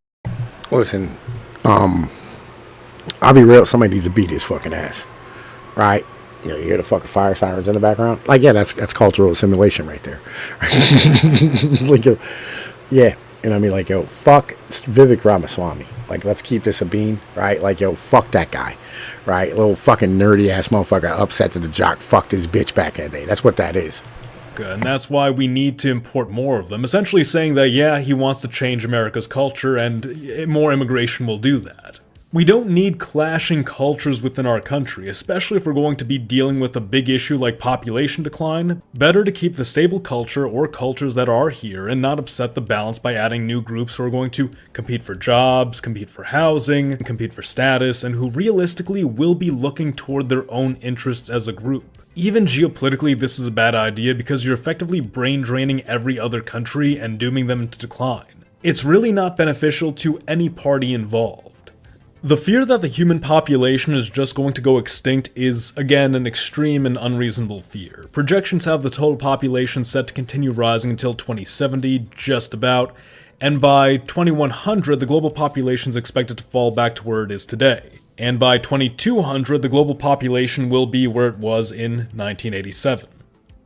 Listen, I'll be real, somebody needs to beat his fucking ass. Right? You know, you hear the fucking fire sirens in the background? Like, yeah, that's cultural assimilation right there. Like, yo, yeah. And I mean, like, yo, fuck Vivek Ramaswamy. Like, let's keep this a bean, right? Like, yo, fuck that guy, right? Little fucking nerdy ass motherfucker upset that the jock fucked his bitch back in the day. That's what that is. And that's why we need to import more of them, essentially saying that, yeah, he wants to change America's culture, and more immigration will do that. We don't need clashing cultures within our country, especially if we're going to be dealing with a big issue like population decline. Better to keep the stable culture or cultures that are here and not upset the balance by adding new groups who are going to compete for jobs, compete for housing, compete for status, and who realistically will be looking toward their own interests as a group. Even geopolitically, this is a bad idea because you're effectively brain draining every other country and dooming them to decline. It's really not beneficial to any party involved. The fear that the human population is just going to go extinct is, again, an extreme and unreasonable fear. Projections have the total population set to continue rising until 2070, just about, and by 2100 the global population is expected to fall back to where it is today. And by 2200 the global population will be where it was in 1987.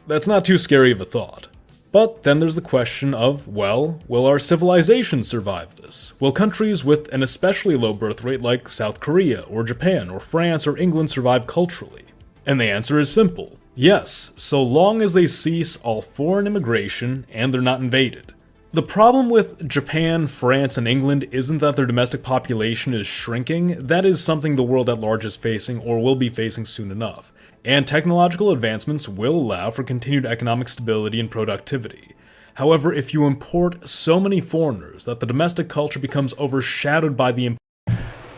That's not too scary of a thought. But then there's the question of, well, will our civilization survive this? Will countries with an especially low birth rate like South Korea, or Japan, or France, or England survive culturally? And the answer is simple. Yes, so long as they cease all foreign immigration and they're not invaded. The problem with Japan, France, and England isn't that their domestic population is shrinking. That is something the world at large is facing or will be facing soon enough. And technological advancements will allow for continued economic stability and productivity. However, if you import so many foreigners that the domestic culture becomes overshadowed by the...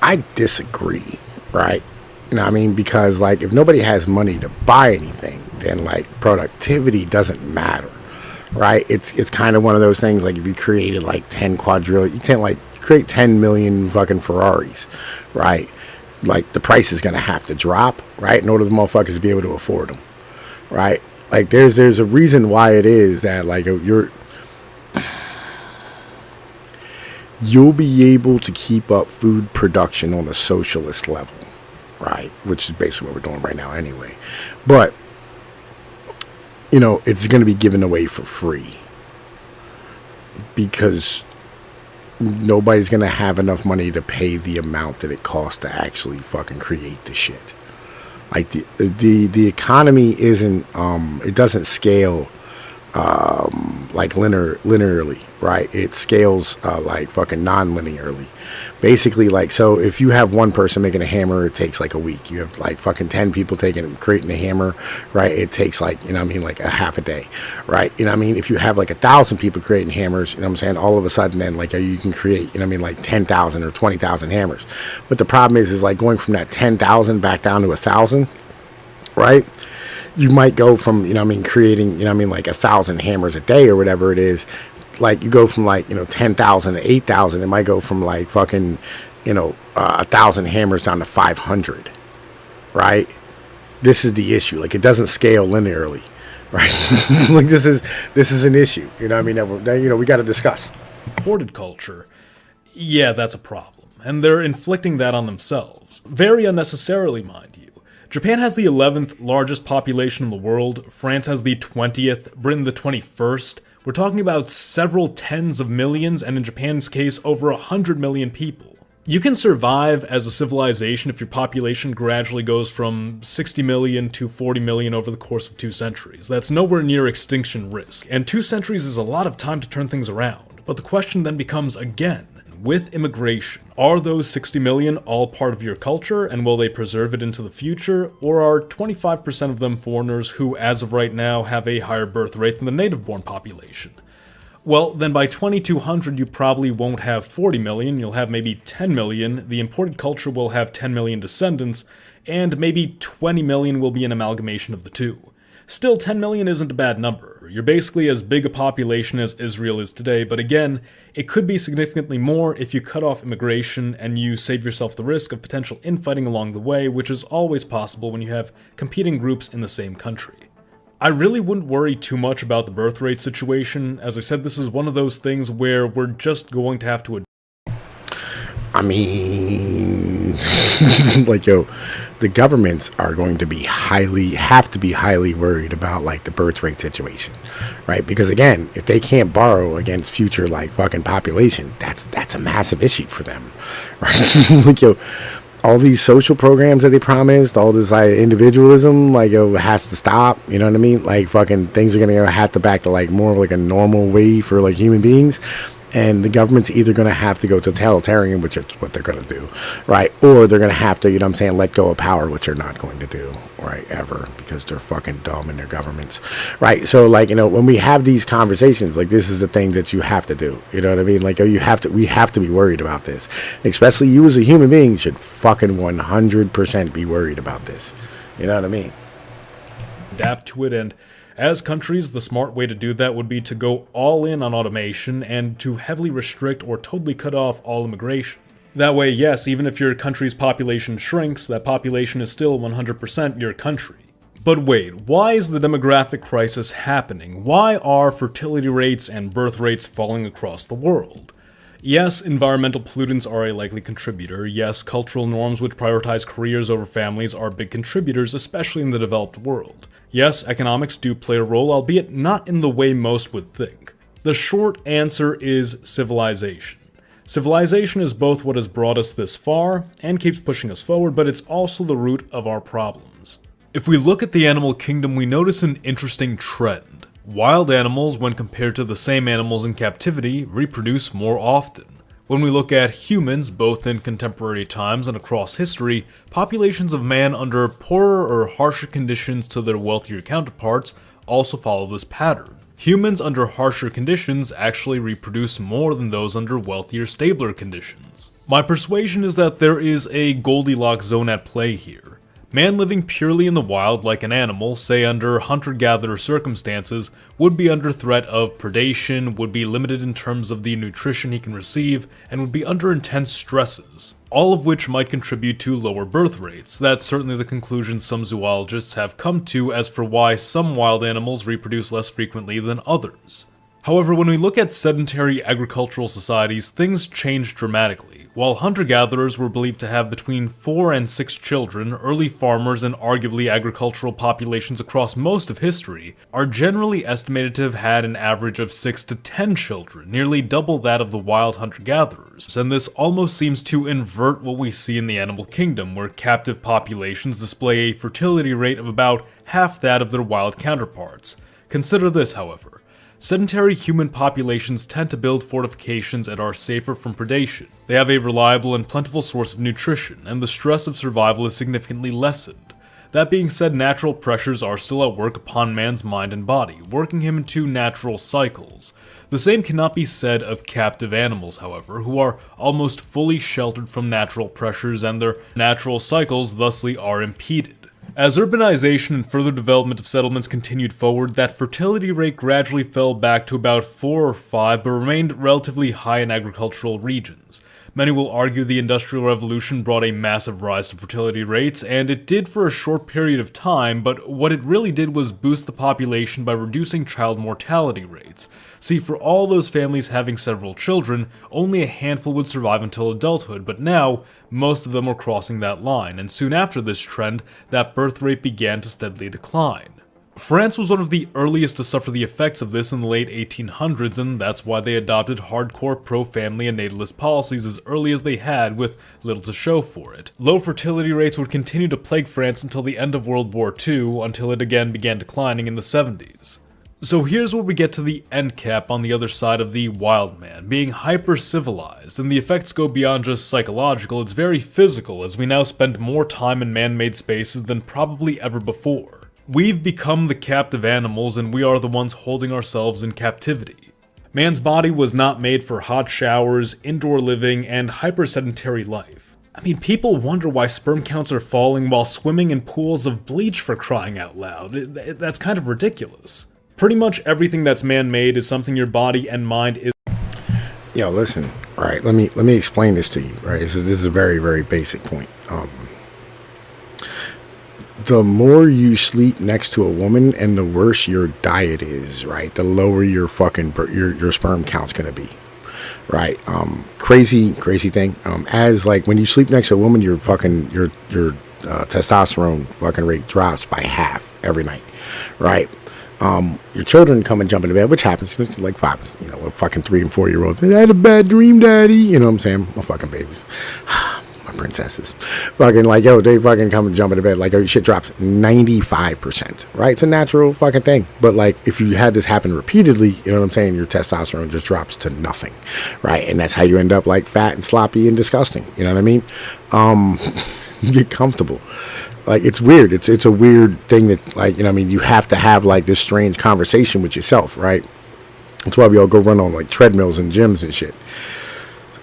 I disagree, right? You know what I mean? Because, like, if nobody has money to buy anything, then, like, productivity doesn't matter, right? It's kind of one of those things, like, if you created, like, 10 quadrillion... You can't, like, create 10 million fucking Ferraris, right? Like, the price is going to have to drop, right, in order for the motherfuckers to be able to afford them, right? Like, there's a reason why it is that, like, you'll be able to keep up food production on a socialist level, right? Which is basically what we're doing right now anyway. But, you know, it's going to be given away for free because nobody's gonna have enough money to pay the amount that it costs to actually fucking create the shit. Like the economy isn't it doesn't scale like linearly, right? It scales like fucking non-linearly. Basically, like, so if you have one person making a hammer, it takes like a week. You have like fucking 10 people creating a hammer, right? It takes like, you know what I mean, like a half a day, right? You know what I mean? If you have like 1,000 people creating hammers, you know what I'm saying, all of a sudden then like you can create, you know what I mean, like 10,000 or 20,000 hammers. But the problem is like going from that 10,000 back down to 1,000, right? You might go from, you know what I mean, creating, you know what I mean, like 1,000 hammers a day or whatever it is. Like, you go from like, you know, 10,000 to 8,000. It might go from like fucking, you know, 1,000 hammers down to 500, right? This is the issue. Like, it doesn't scale linearly, right? Like, this is an issue, you know what I mean, that you know, we got to discuss. Imported culture, yeah, that's a problem, and they're inflicting that on themselves, very unnecessarily, mind you. Japan has the 11th largest population in the world, France has the 20th, Britain the 21st. We're talking about several tens of millions, and in Japan's case, over 100 million people. You can survive as a civilization if your population gradually goes from 60 million to 40 million over the course of 2 centuries. That's nowhere near extinction risk, and 2 centuries is a lot of time to turn things around. But the question then becomes, again, with immigration, are those 60 million all part of your culture, and will they preserve it into the future, or are 25% of them foreigners who, as of right now, have a higher birth rate than the native-born population? Well, then by 2200 you probably won't have 40 million, you'll have maybe 10 million, the imported culture will have 10 million descendants, and maybe 20 million will be an amalgamation of the two. Still, 10 million isn't a bad number. You're basically as big a population as Israel is today, but again, it could be significantly more if you cut off immigration and you save yourself the risk of potential infighting along the way, which is always possible when you have competing groups in the same country. I really wouldn't worry too much about the birth rate situation. As I said, this is one of those things where we're just going to have to I mean, like, yo, the governments are going to be have to be highly worried about, like, the birth rate situation, right? Because, again, if they can't borrow against future, like, fucking population, that's a massive issue for them, right? Like, yo, all these social programs that they promised, all this, like, individualism, like, yo, has to stop, you know what I mean? Like, fucking things are gonna have to back to, like, more of, like, a normal way for, like, human beings. And the government's either going to have to go totalitarian, which is what they're going to do, right? Or they're going to have to, you know what I'm saying, let go of power, which they're not going to do, right, ever, because they're fucking dumb in their governments, right? So, like, you know, when we have these conversations, like, this is the thing that you have to do, you know what I mean? Like, we have to be worried about this. Especially you as a human being should fucking 100% be worried about this. You know what I mean? adapt to it, and as countries, the smart way to do that would be to go all in on automation and to heavily restrict or totally cut off all immigration. That way, yes, even if your country's population shrinks, that population is still 100% your country. But wait, why is the demographic crisis happening? Why are fertility rates and birth rates falling across the world? Yes, environmental pollutants are a likely contributor. Yes, cultural norms which prioritize careers over families are big contributors, especially in the developed world. Yes, economics do play a role, albeit not in the way most would think. The short answer is civilization. Civilization is both what has brought us this far and keeps pushing us forward, but it's also the root of our problems. If we look at the animal kingdom, we notice an interesting trend. Wild animals, when compared to the same animals in captivity, reproduce more often. When we look at humans, both in contemporary times and across history, populations of man under poorer or harsher conditions to their wealthier counterparts also follow this pattern. Humans under harsher conditions actually reproduce more than those under wealthier, stabler conditions. My persuasion is that there is a Goldilocks zone at play here. Man living purely in the wild like an animal, say under hunter-gatherer circumstances, would be under threat of predation, would be limited in terms of the nutrition he can receive, and would be under intense stresses, all of which might contribute to lower birth rates. That's certainly the conclusion some zoologists have come to as for why some wild animals reproduce less frequently than others. However, when we look at sedentary agricultural societies, things change dramatically. While hunter-gatherers were believed to have between 4 and 6 children, early farmers and arguably agricultural populations across most of history are generally estimated to have had an average of 6 to 10 children, nearly double that of the wild hunter-gatherers. And this almost seems to invert what we see in the animal kingdom, where captive populations display a fertility rate of about half that of their wild counterparts. Consider this, however. Sedentary human populations tend to build fortifications and are safer from predation. They have a reliable and plentiful source of nutrition, and the stress of survival is significantly lessened. That being said, natural pressures are still at work upon man's mind and body, working him into natural cycles. The same cannot be said of captive animals, however, who are almost fully sheltered from natural pressures, and their natural cycles thusly are impeded. As urbanization and further development of settlements continued forward, that fertility rate gradually fell back to about 4 or 5, but remained relatively high in agricultural regions. Many will argue the Industrial Revolution brought a massive rise to fertility rates, and it did for a short period of time, but what it really did was boost the population by reducing child mortality rates. See, for all those families having several children, only a handful would survive until adulthood, but now, most of them were crossing that line, and soon after this trend, that birth rate began to steadily decline. France was one of the earliest to suffer the effects of this in the late 1800s, and that's why they adopted hardcore pro-family and natalist policies as early as they had, with little to show for it. Low fertility rates would continue to plague France until the end of World War II, until it again began declining in the 70s. So here's where we get to the end cap on the other side of the wild man, being hyper-civilized, and the effects go beyond just psychological, it's very physical, as we now spend more time in man-made spaces than probably ever before. We've become the captive animals, and we are the ones holding ourselves in captivity. Man's body was not made for hot showers, indoor living, and hyper-sedentary life. I mean, people wonder why sperm counts are falling while swimming in pools of bleach, for crying out loud. That's kind of ridiculous. Pretty much everything that's man-made is something your body and mind is. Yo, listen, all right, let me explain this to you, right? This is a very, very basic point. The more you sleep next to a woman and the worse your diet is, right, the lower your fucking your sperm count's gonna be, right? Crazy thing. As like when you sleep next to a woman, your testosterone fucking rate drops by half every night, right? Your children come and jump into bed, which happens. It's like five, a fucking 3 and 4 year olds. I had a bad dream, daddy. You know what I'm saying? My fucking babies. My princesses. Fucking like, yo, they fucking come and jump into bed. Like, oh, shit drops 95%, right? It's a natural fucking thing. But like, if you had this happen repeatedly, you know what I'm saying? Your testosterone just drops to nothing, right? And that's how you end up like fat and sloppy and disgusting. You know what I mean? You get comfortable. Like, it's weird. It's a weird thing that, like, you know what I mean? You have to have like this strange conversation with yourself, right? That's why we all go run on like treadmills and gyms and shit.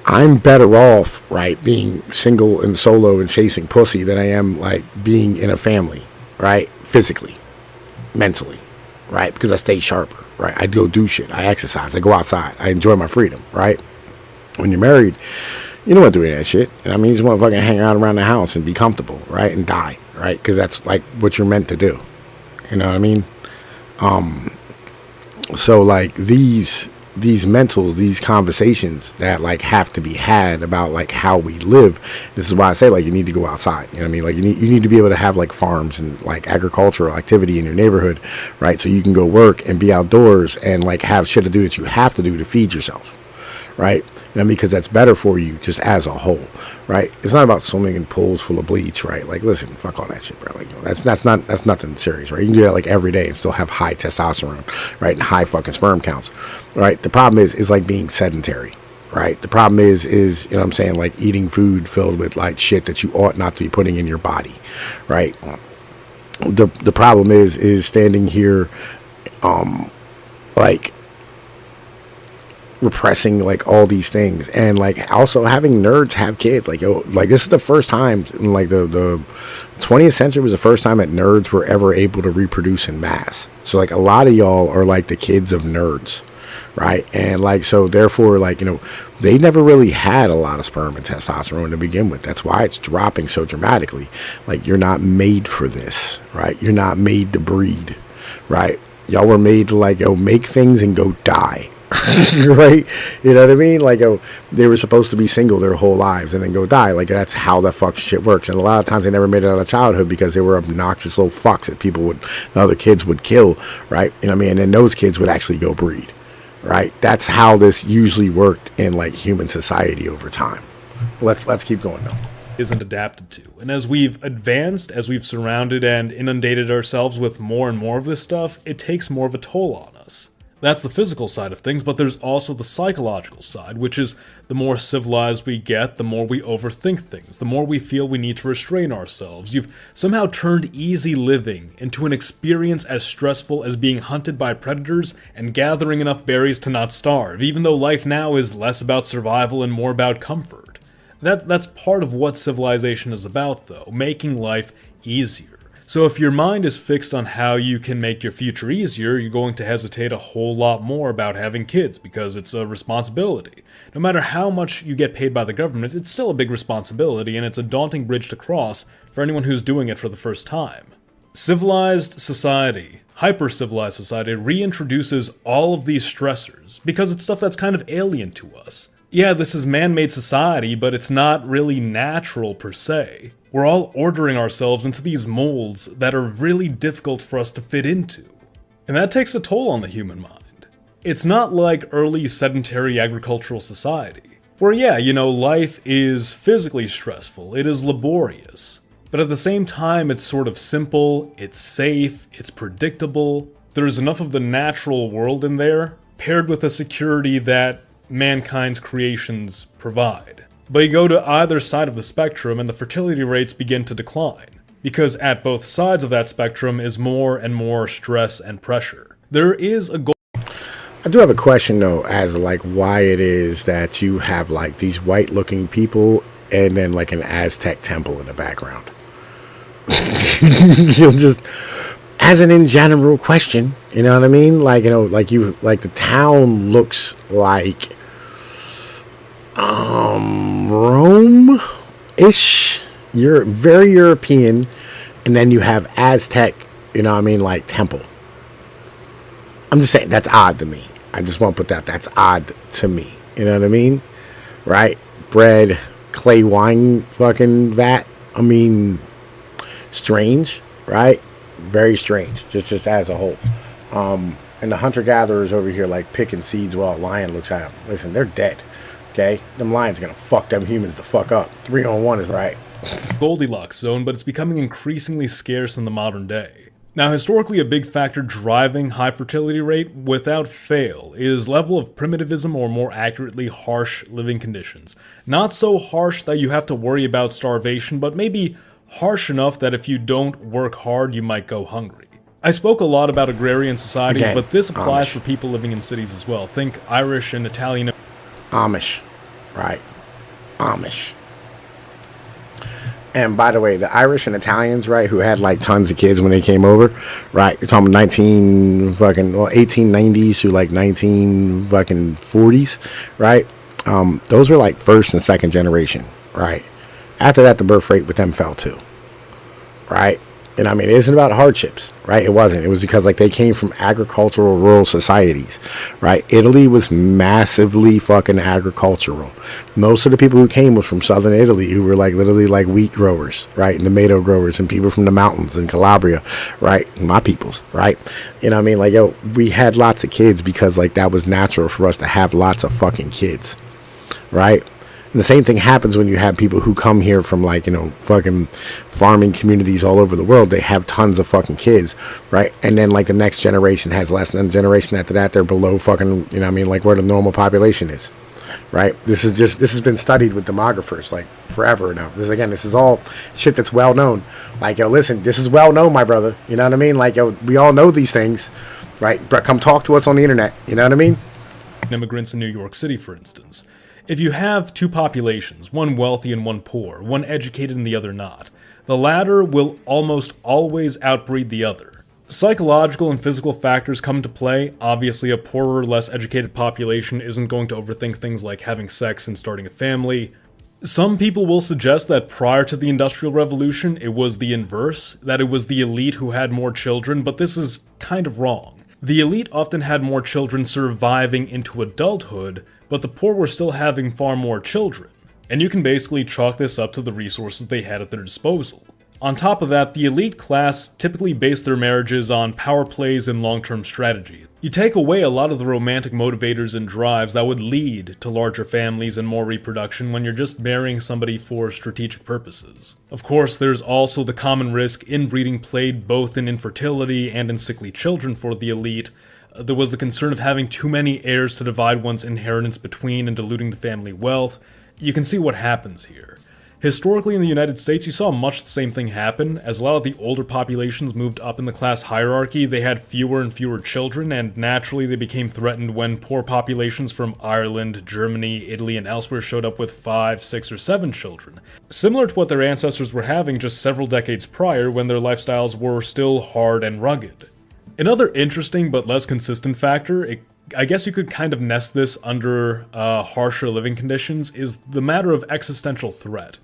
I'm better off, right, being single and solo and chasing pussy than I am like being in a family, right? Physically, mentally, right? Because I stay sharper, right? I go do shit. I exercise. I go outside. I enjoy my freedom, right? When you're married, you don't want to do any of that shit. And I mean, you just want to fucking hang out around the house and be comfortable, right? And die, right? Because that's like what you're meant to do. You know what I mean? So like these mentals, these conversations that like have to be had about like how we live. This is why I say like you need to go outside. You know what I mean? Like you need to be able to have like farms and like agricultural activity in your neighborhood, right? So you can go work and be outdoors and like have shit to do that you have to do to feed yourself, right? You know, because that's better for you just as a whole, right? It's not about swimming in pools full of bleach, right? Like, listen, fuck all that shit, bro. Like, that's nothing serious, right? You can do that like every day and still have high testosterone, right? And high fucking sperm counts, right? The problem is like being sedentary, right? The problem is you know what I'm saying, like eating food filled with like shit that you ought not to be putting in your body, right? The problem is standing here, like repressing like all these things, and like also having nerds have kids. Like, yo, like this is the first time in like the 20th century was the first time that nerds were ever able to reproduce in mass. So like a lot of y'all are like the kids of nerds, right? And like, so therefore, like, you know, they never really had a lot of sperm and testosterone to begin with. That's why it's dropping so dramatically. Like, you're not made for this, right? You're not made to breed, right? Y'all were made to like, yo, make things and go die. Right? You know what I mean? Like, oh, they were supposed to be single their whole lives and then go die. Like, that's how the fuck shit works. And a lot of times they never made it out of childhood because they were obnoxious little fucks that the other kids would kill, right? You know what I mean? And then those kids would actually go breed, right? That's how this usually worked in like human society over time. Let's keep going though. Isn't adapted to. And as we've advanced, as we've surrounded and inundated ourselves with more and more of this stuff, it takes more of a toll on us. That's the physical side of things, but there's also the psychological side, which is the more civilized we get, the more we overthink things, the more we feel we need to restrain ourselves. You've somehow turned easy living into an experience as stressful as being hunted by predators and gathering enough berries to not starve, even though life now is less about survival and more about comfort. That's part of what civilization is about, though, making life easier. So if your mind is fixed on how you can make your future easier, you're going to hesitate a whole lot more about having kids because it's a responsibility. No matter how much you get paid by the government, it's still a big responsibility, and it's a daunting bridge to cross for anyone who's doing it for the first time. Civilized society, hyper-civilized society, reintroduces all of these stressors because it's stuff that's kind of alien to us. Yeah, this is man-made society, but it's not really natural per se. We're all ordering ourselves into these molds that are really difficult for us to fit into. And that takes a toll on the human mind. It's not like early sedentary agricultural society, where yeah, you know, life is physically stressful, it is laborious. But at the same time, it's sort of simple, it's safe, it's predictable. There's enough of the natural world in there, paired with the security that mankind's creations provide. But you go to either side of the spectrum and the fertility rates begin to decline, because at both sides of that spectrum is more and more stress and pressure. There is a goal. I do have a question though, as like why it is that you have like these white looking people and then like an Aztec temple in the background. You'll just, as an in general question, you know what I mean? Like, you know, like you, like the town looks like Rome ish. You're very European, and then you have Aztec, you know what I mean, like temple. I'm just saying that's odd to me. I just want to put that's odd to me. You know what I mean? Right? Bread, clay wine fucking vat. I mean, strange, right? Very strange, just as a whole. And the hunter-gatherers over here like picking seeds while a lion looks at them. Listen, they're dead. Okay? Them lions are gonna fuck them humans the fuck up. 3-on-1 is right. Goldilocks zone, but it's becoming increasingly scarce in the modern day. Now, historically, a big factor driving high fertility rate, without fail, is level of primitivism, or more accurately, harsh living conditions. Not so harsh that you have to worry about starvation, but maybe harsh enough that if you don't work hard, you might go hungry. I spoke a lot about agrarian societies, Again, but this applies Amish. for people living in cities as well. Think Irish and Italian. Amish, right? Amish. And by the way, the Irish and Italians, right, who had like tons of kids when they came over, right? You're talking 1890s to like 1940s, right? Those were like first and second generation, right? After that, the birth rate with them fell too, right? And I mean, it isn't about hardships, right? It wasn't. It was because like they came from agricultural rural societies, right? Italy was massively fucking agricultural. Most of the people who came was from southern Italy, who were like literally like wheat growers, right? And tomato growers, and people from the mountains in Calabria, right? My peoples, right? You know what I mean? Like, yo, we had lots of kids because like that was natural for us to have lots of fucking kids, right? And the same thing happens when you have people who come here from like, you know, fucking farming communities all over the world. They have tons of fucking kids, right? And then like the next generation has less, and then the generation after that, they're below fucking, you know what I mean, like where the normal population is, right? This has been studied with demographers like forever now. This is all shit that's well known. Like, yo, listen, this is well known, my brother. You know what I mean? Like, yo, we all know these things, right? But come talk to us on the internet. You know what I mean? Immigrants in New York City, for instance. If you have two populations, one wealthy and one poor, one educated and the other not, the latter will almost always outbreed the other. Psychological and physical factors come into play. Obviously, a poorer, less educated population isn't going to overthink things like having sex and starting a family. Some people will suggest that prior to the Industrial Revolution, it was the inverse, that it was the elite who had more children, but this is kind of wrong. The elite often had more children surviving into adulthood, but the poor were still having far more children. And you can basically chalk this up to the resources they had at their disposal. On top of that, the elite class typically based their marriages on power plays and long-term strategy. You take away a lot of the romantic motivators and drives that would lead to larger families and more reproduction when you're just marrying somebody for strategic purposes. Of course, there's also the common risk inbreeding played both in infertility and in sickly children for the elite. There was the concern of having too many heirs to divide one's inheritance between and diluting the family wealth. You can see what happens here. Historically in the United States, you saw much the same thing happen. As a lot of the older populations moved up in the class hierarchy, they had fewer and fewer children, and naturally they became threatened when poor populations from Ireland, Germany, Italy, and elsewhere showed up with 5, 6, or 7 children. Similar to what their ancestors were having just several decades prior when their lifestyles were still hard and rugged. Another interesting but less consistent factor, I guess you could kind of nest this under harsher living conditions, is the matter of existential threat.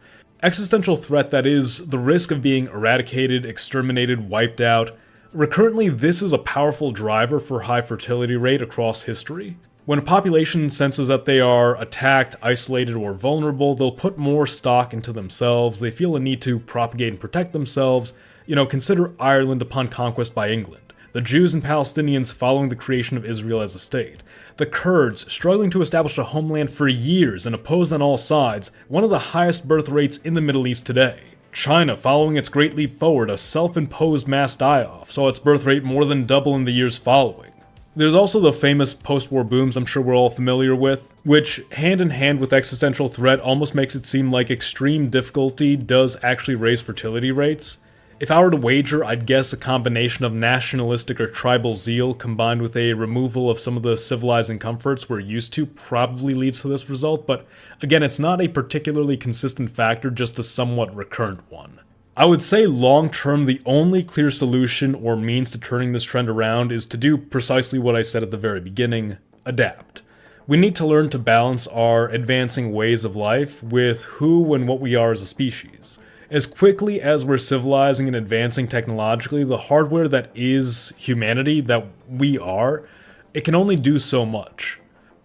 Existential threat, that is, the risk of being eradicated, exterminated, wiped out. Recurrently, this is a powerful driver for high fertility rate across history. When a population senses that they are attacked, isolated, or vulnerable, they'll put more stock into themselves. They feel a need to propagate and protect themselves. You know, consider Ireland upon conquest by England. The Jews and Palestinians following the creation of Israel as a state. The Kurds struggling to establish a homeland for years and opposed on all sides, one of the highest birth rates in the Middle East today. China following its Great Leap Forward, a self-imposed mass die-off, saw its birth rate more than double in the years following. There's also the famous post-war booms I'm sure we're all familiar with, which, hand in hand with existential threat, almost makes it seem like extreme difficulty does actually raise fertility rates. If I were to wager, I'd guess a combination of nationalistic or tribal zeal combined with a removal of some of the civilizing comforts we're used to probably leads to this result, but again, it's not a particularly consistent factor, just a somewhat recurrent one. I would say long term, the only clear solution or means to turning this trend around is to do precisely what I said at the very beginning: adapt. We need to learn to balance our advancing ways of life with who and what we are as a species. As quickly as we're civilizing and advancing technologically, the hardware that is humanity, that we are, it can only do so much.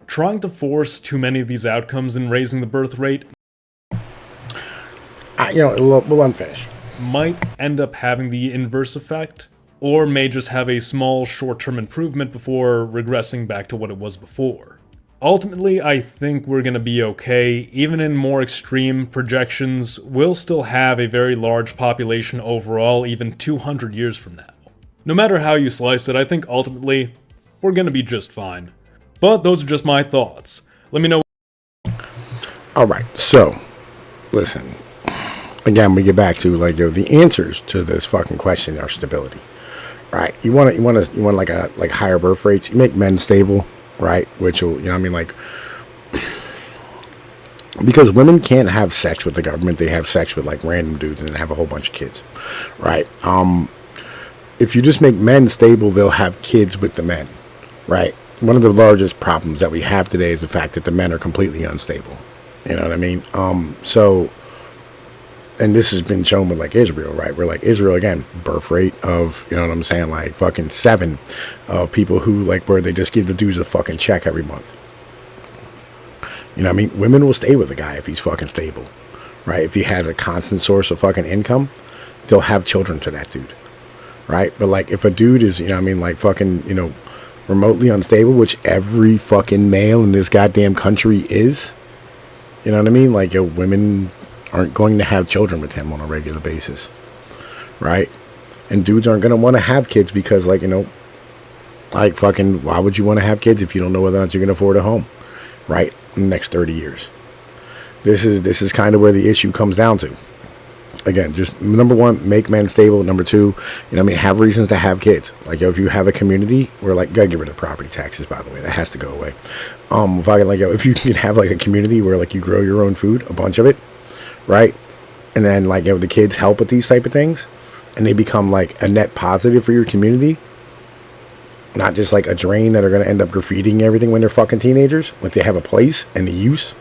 Trying to force too many of these outcomes in raising the birth rate we'll unfinish. might end up having the inverse effect, or may just have a small short-term improvement before regressing back to what it was before. Ultimately, I think we're going to be okay. Even in more extreme projections, we'll still have a very large population overall, even 200 years from now. No matter how you slice it, I think ultimately, we're going to be just fine. But those are just my thoughts. Let me know. Alright, so, listen. Again, we get back to, the answers to this fucking question are stability. Right? You want higher birth rates. You make men stable. Right, which will, because women can't have sex with the government, they have sex with random dudes and have a whole bunch of kids, right? If you just make men stable, they'll have kids with the men, right? One of the largest problems that we have today is the fact that the men are completely unstable. You know what I mean? And this has been shown with Israel, right? Where Israel, again, birth rate of, 7 of people who where they just give the dudes a fucking check every month. Women will stay with a guy if he's fucking stable, right? If he has a constant source of fucking income, they'll have children to that dude, right? But if a dude is, remotely unstable, which every fucking male in this goddamn country is, women aren't going to have children with him on a regular basis, right? And dudes aren't going to want to have kids because, why would you want to have kids if you don't know whether or not you're going to afford a home, right? In the next 30 years. This is kind of where the issue comes down to. Again, just number one, make men stable. Number two, have reasons to have kids. If you have a community where, gotta get rid of property taxes, by the way, that has to go away. If you can have a community where you grow your own food, a bunch of it, right? And then the kids help with these type of things and they become a net positive for your community, not just a drain that are going to end up graffitiing everything when they're fucking teenagers. They have a place and a use,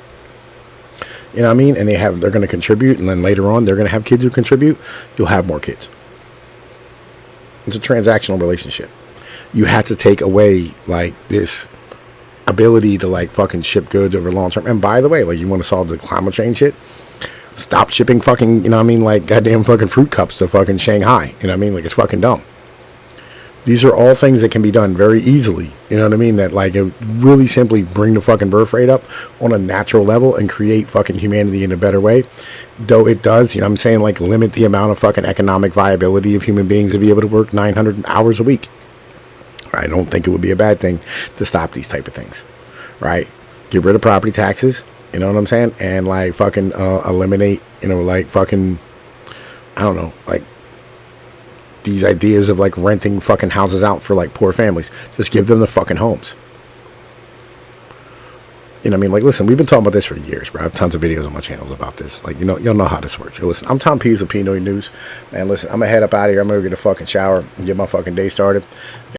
and they're going to contribute, and then later on they're going to have kids who contribute. You'll have more kids. It's a transactional relationship. You have to take away this ability to fucking ship goods over long term. And by the way, you want to solve the climate change shit, stop shipping fucking, goddamn fucking fruit cups to fucking Shanghai. It's fucking dumb. These are all things that can be done very easily. That it really simply bring the fucking birth rate up on a natural level and create fucking humanity in a better way. Though it does, limit the amount of fucking economic viability of human beings to be able to work 900 hours a week. I don't think it would be a bad thing to stop these type of things, right? Get rid of property taxes. You know what I'm saying? And fucking eliminate, these ideas of renting fucking houses out for poor families. Just give them the fucking homes. Listen, we've been talking about this for years, bro. I have tons of videos on my channels about this. You'll know how this works. Listen, I'm Tom Pease of Pnoid News. Man, listen, I'm gonna head up out of here. I'm gonna go get a fucking shower and get my fucking day started.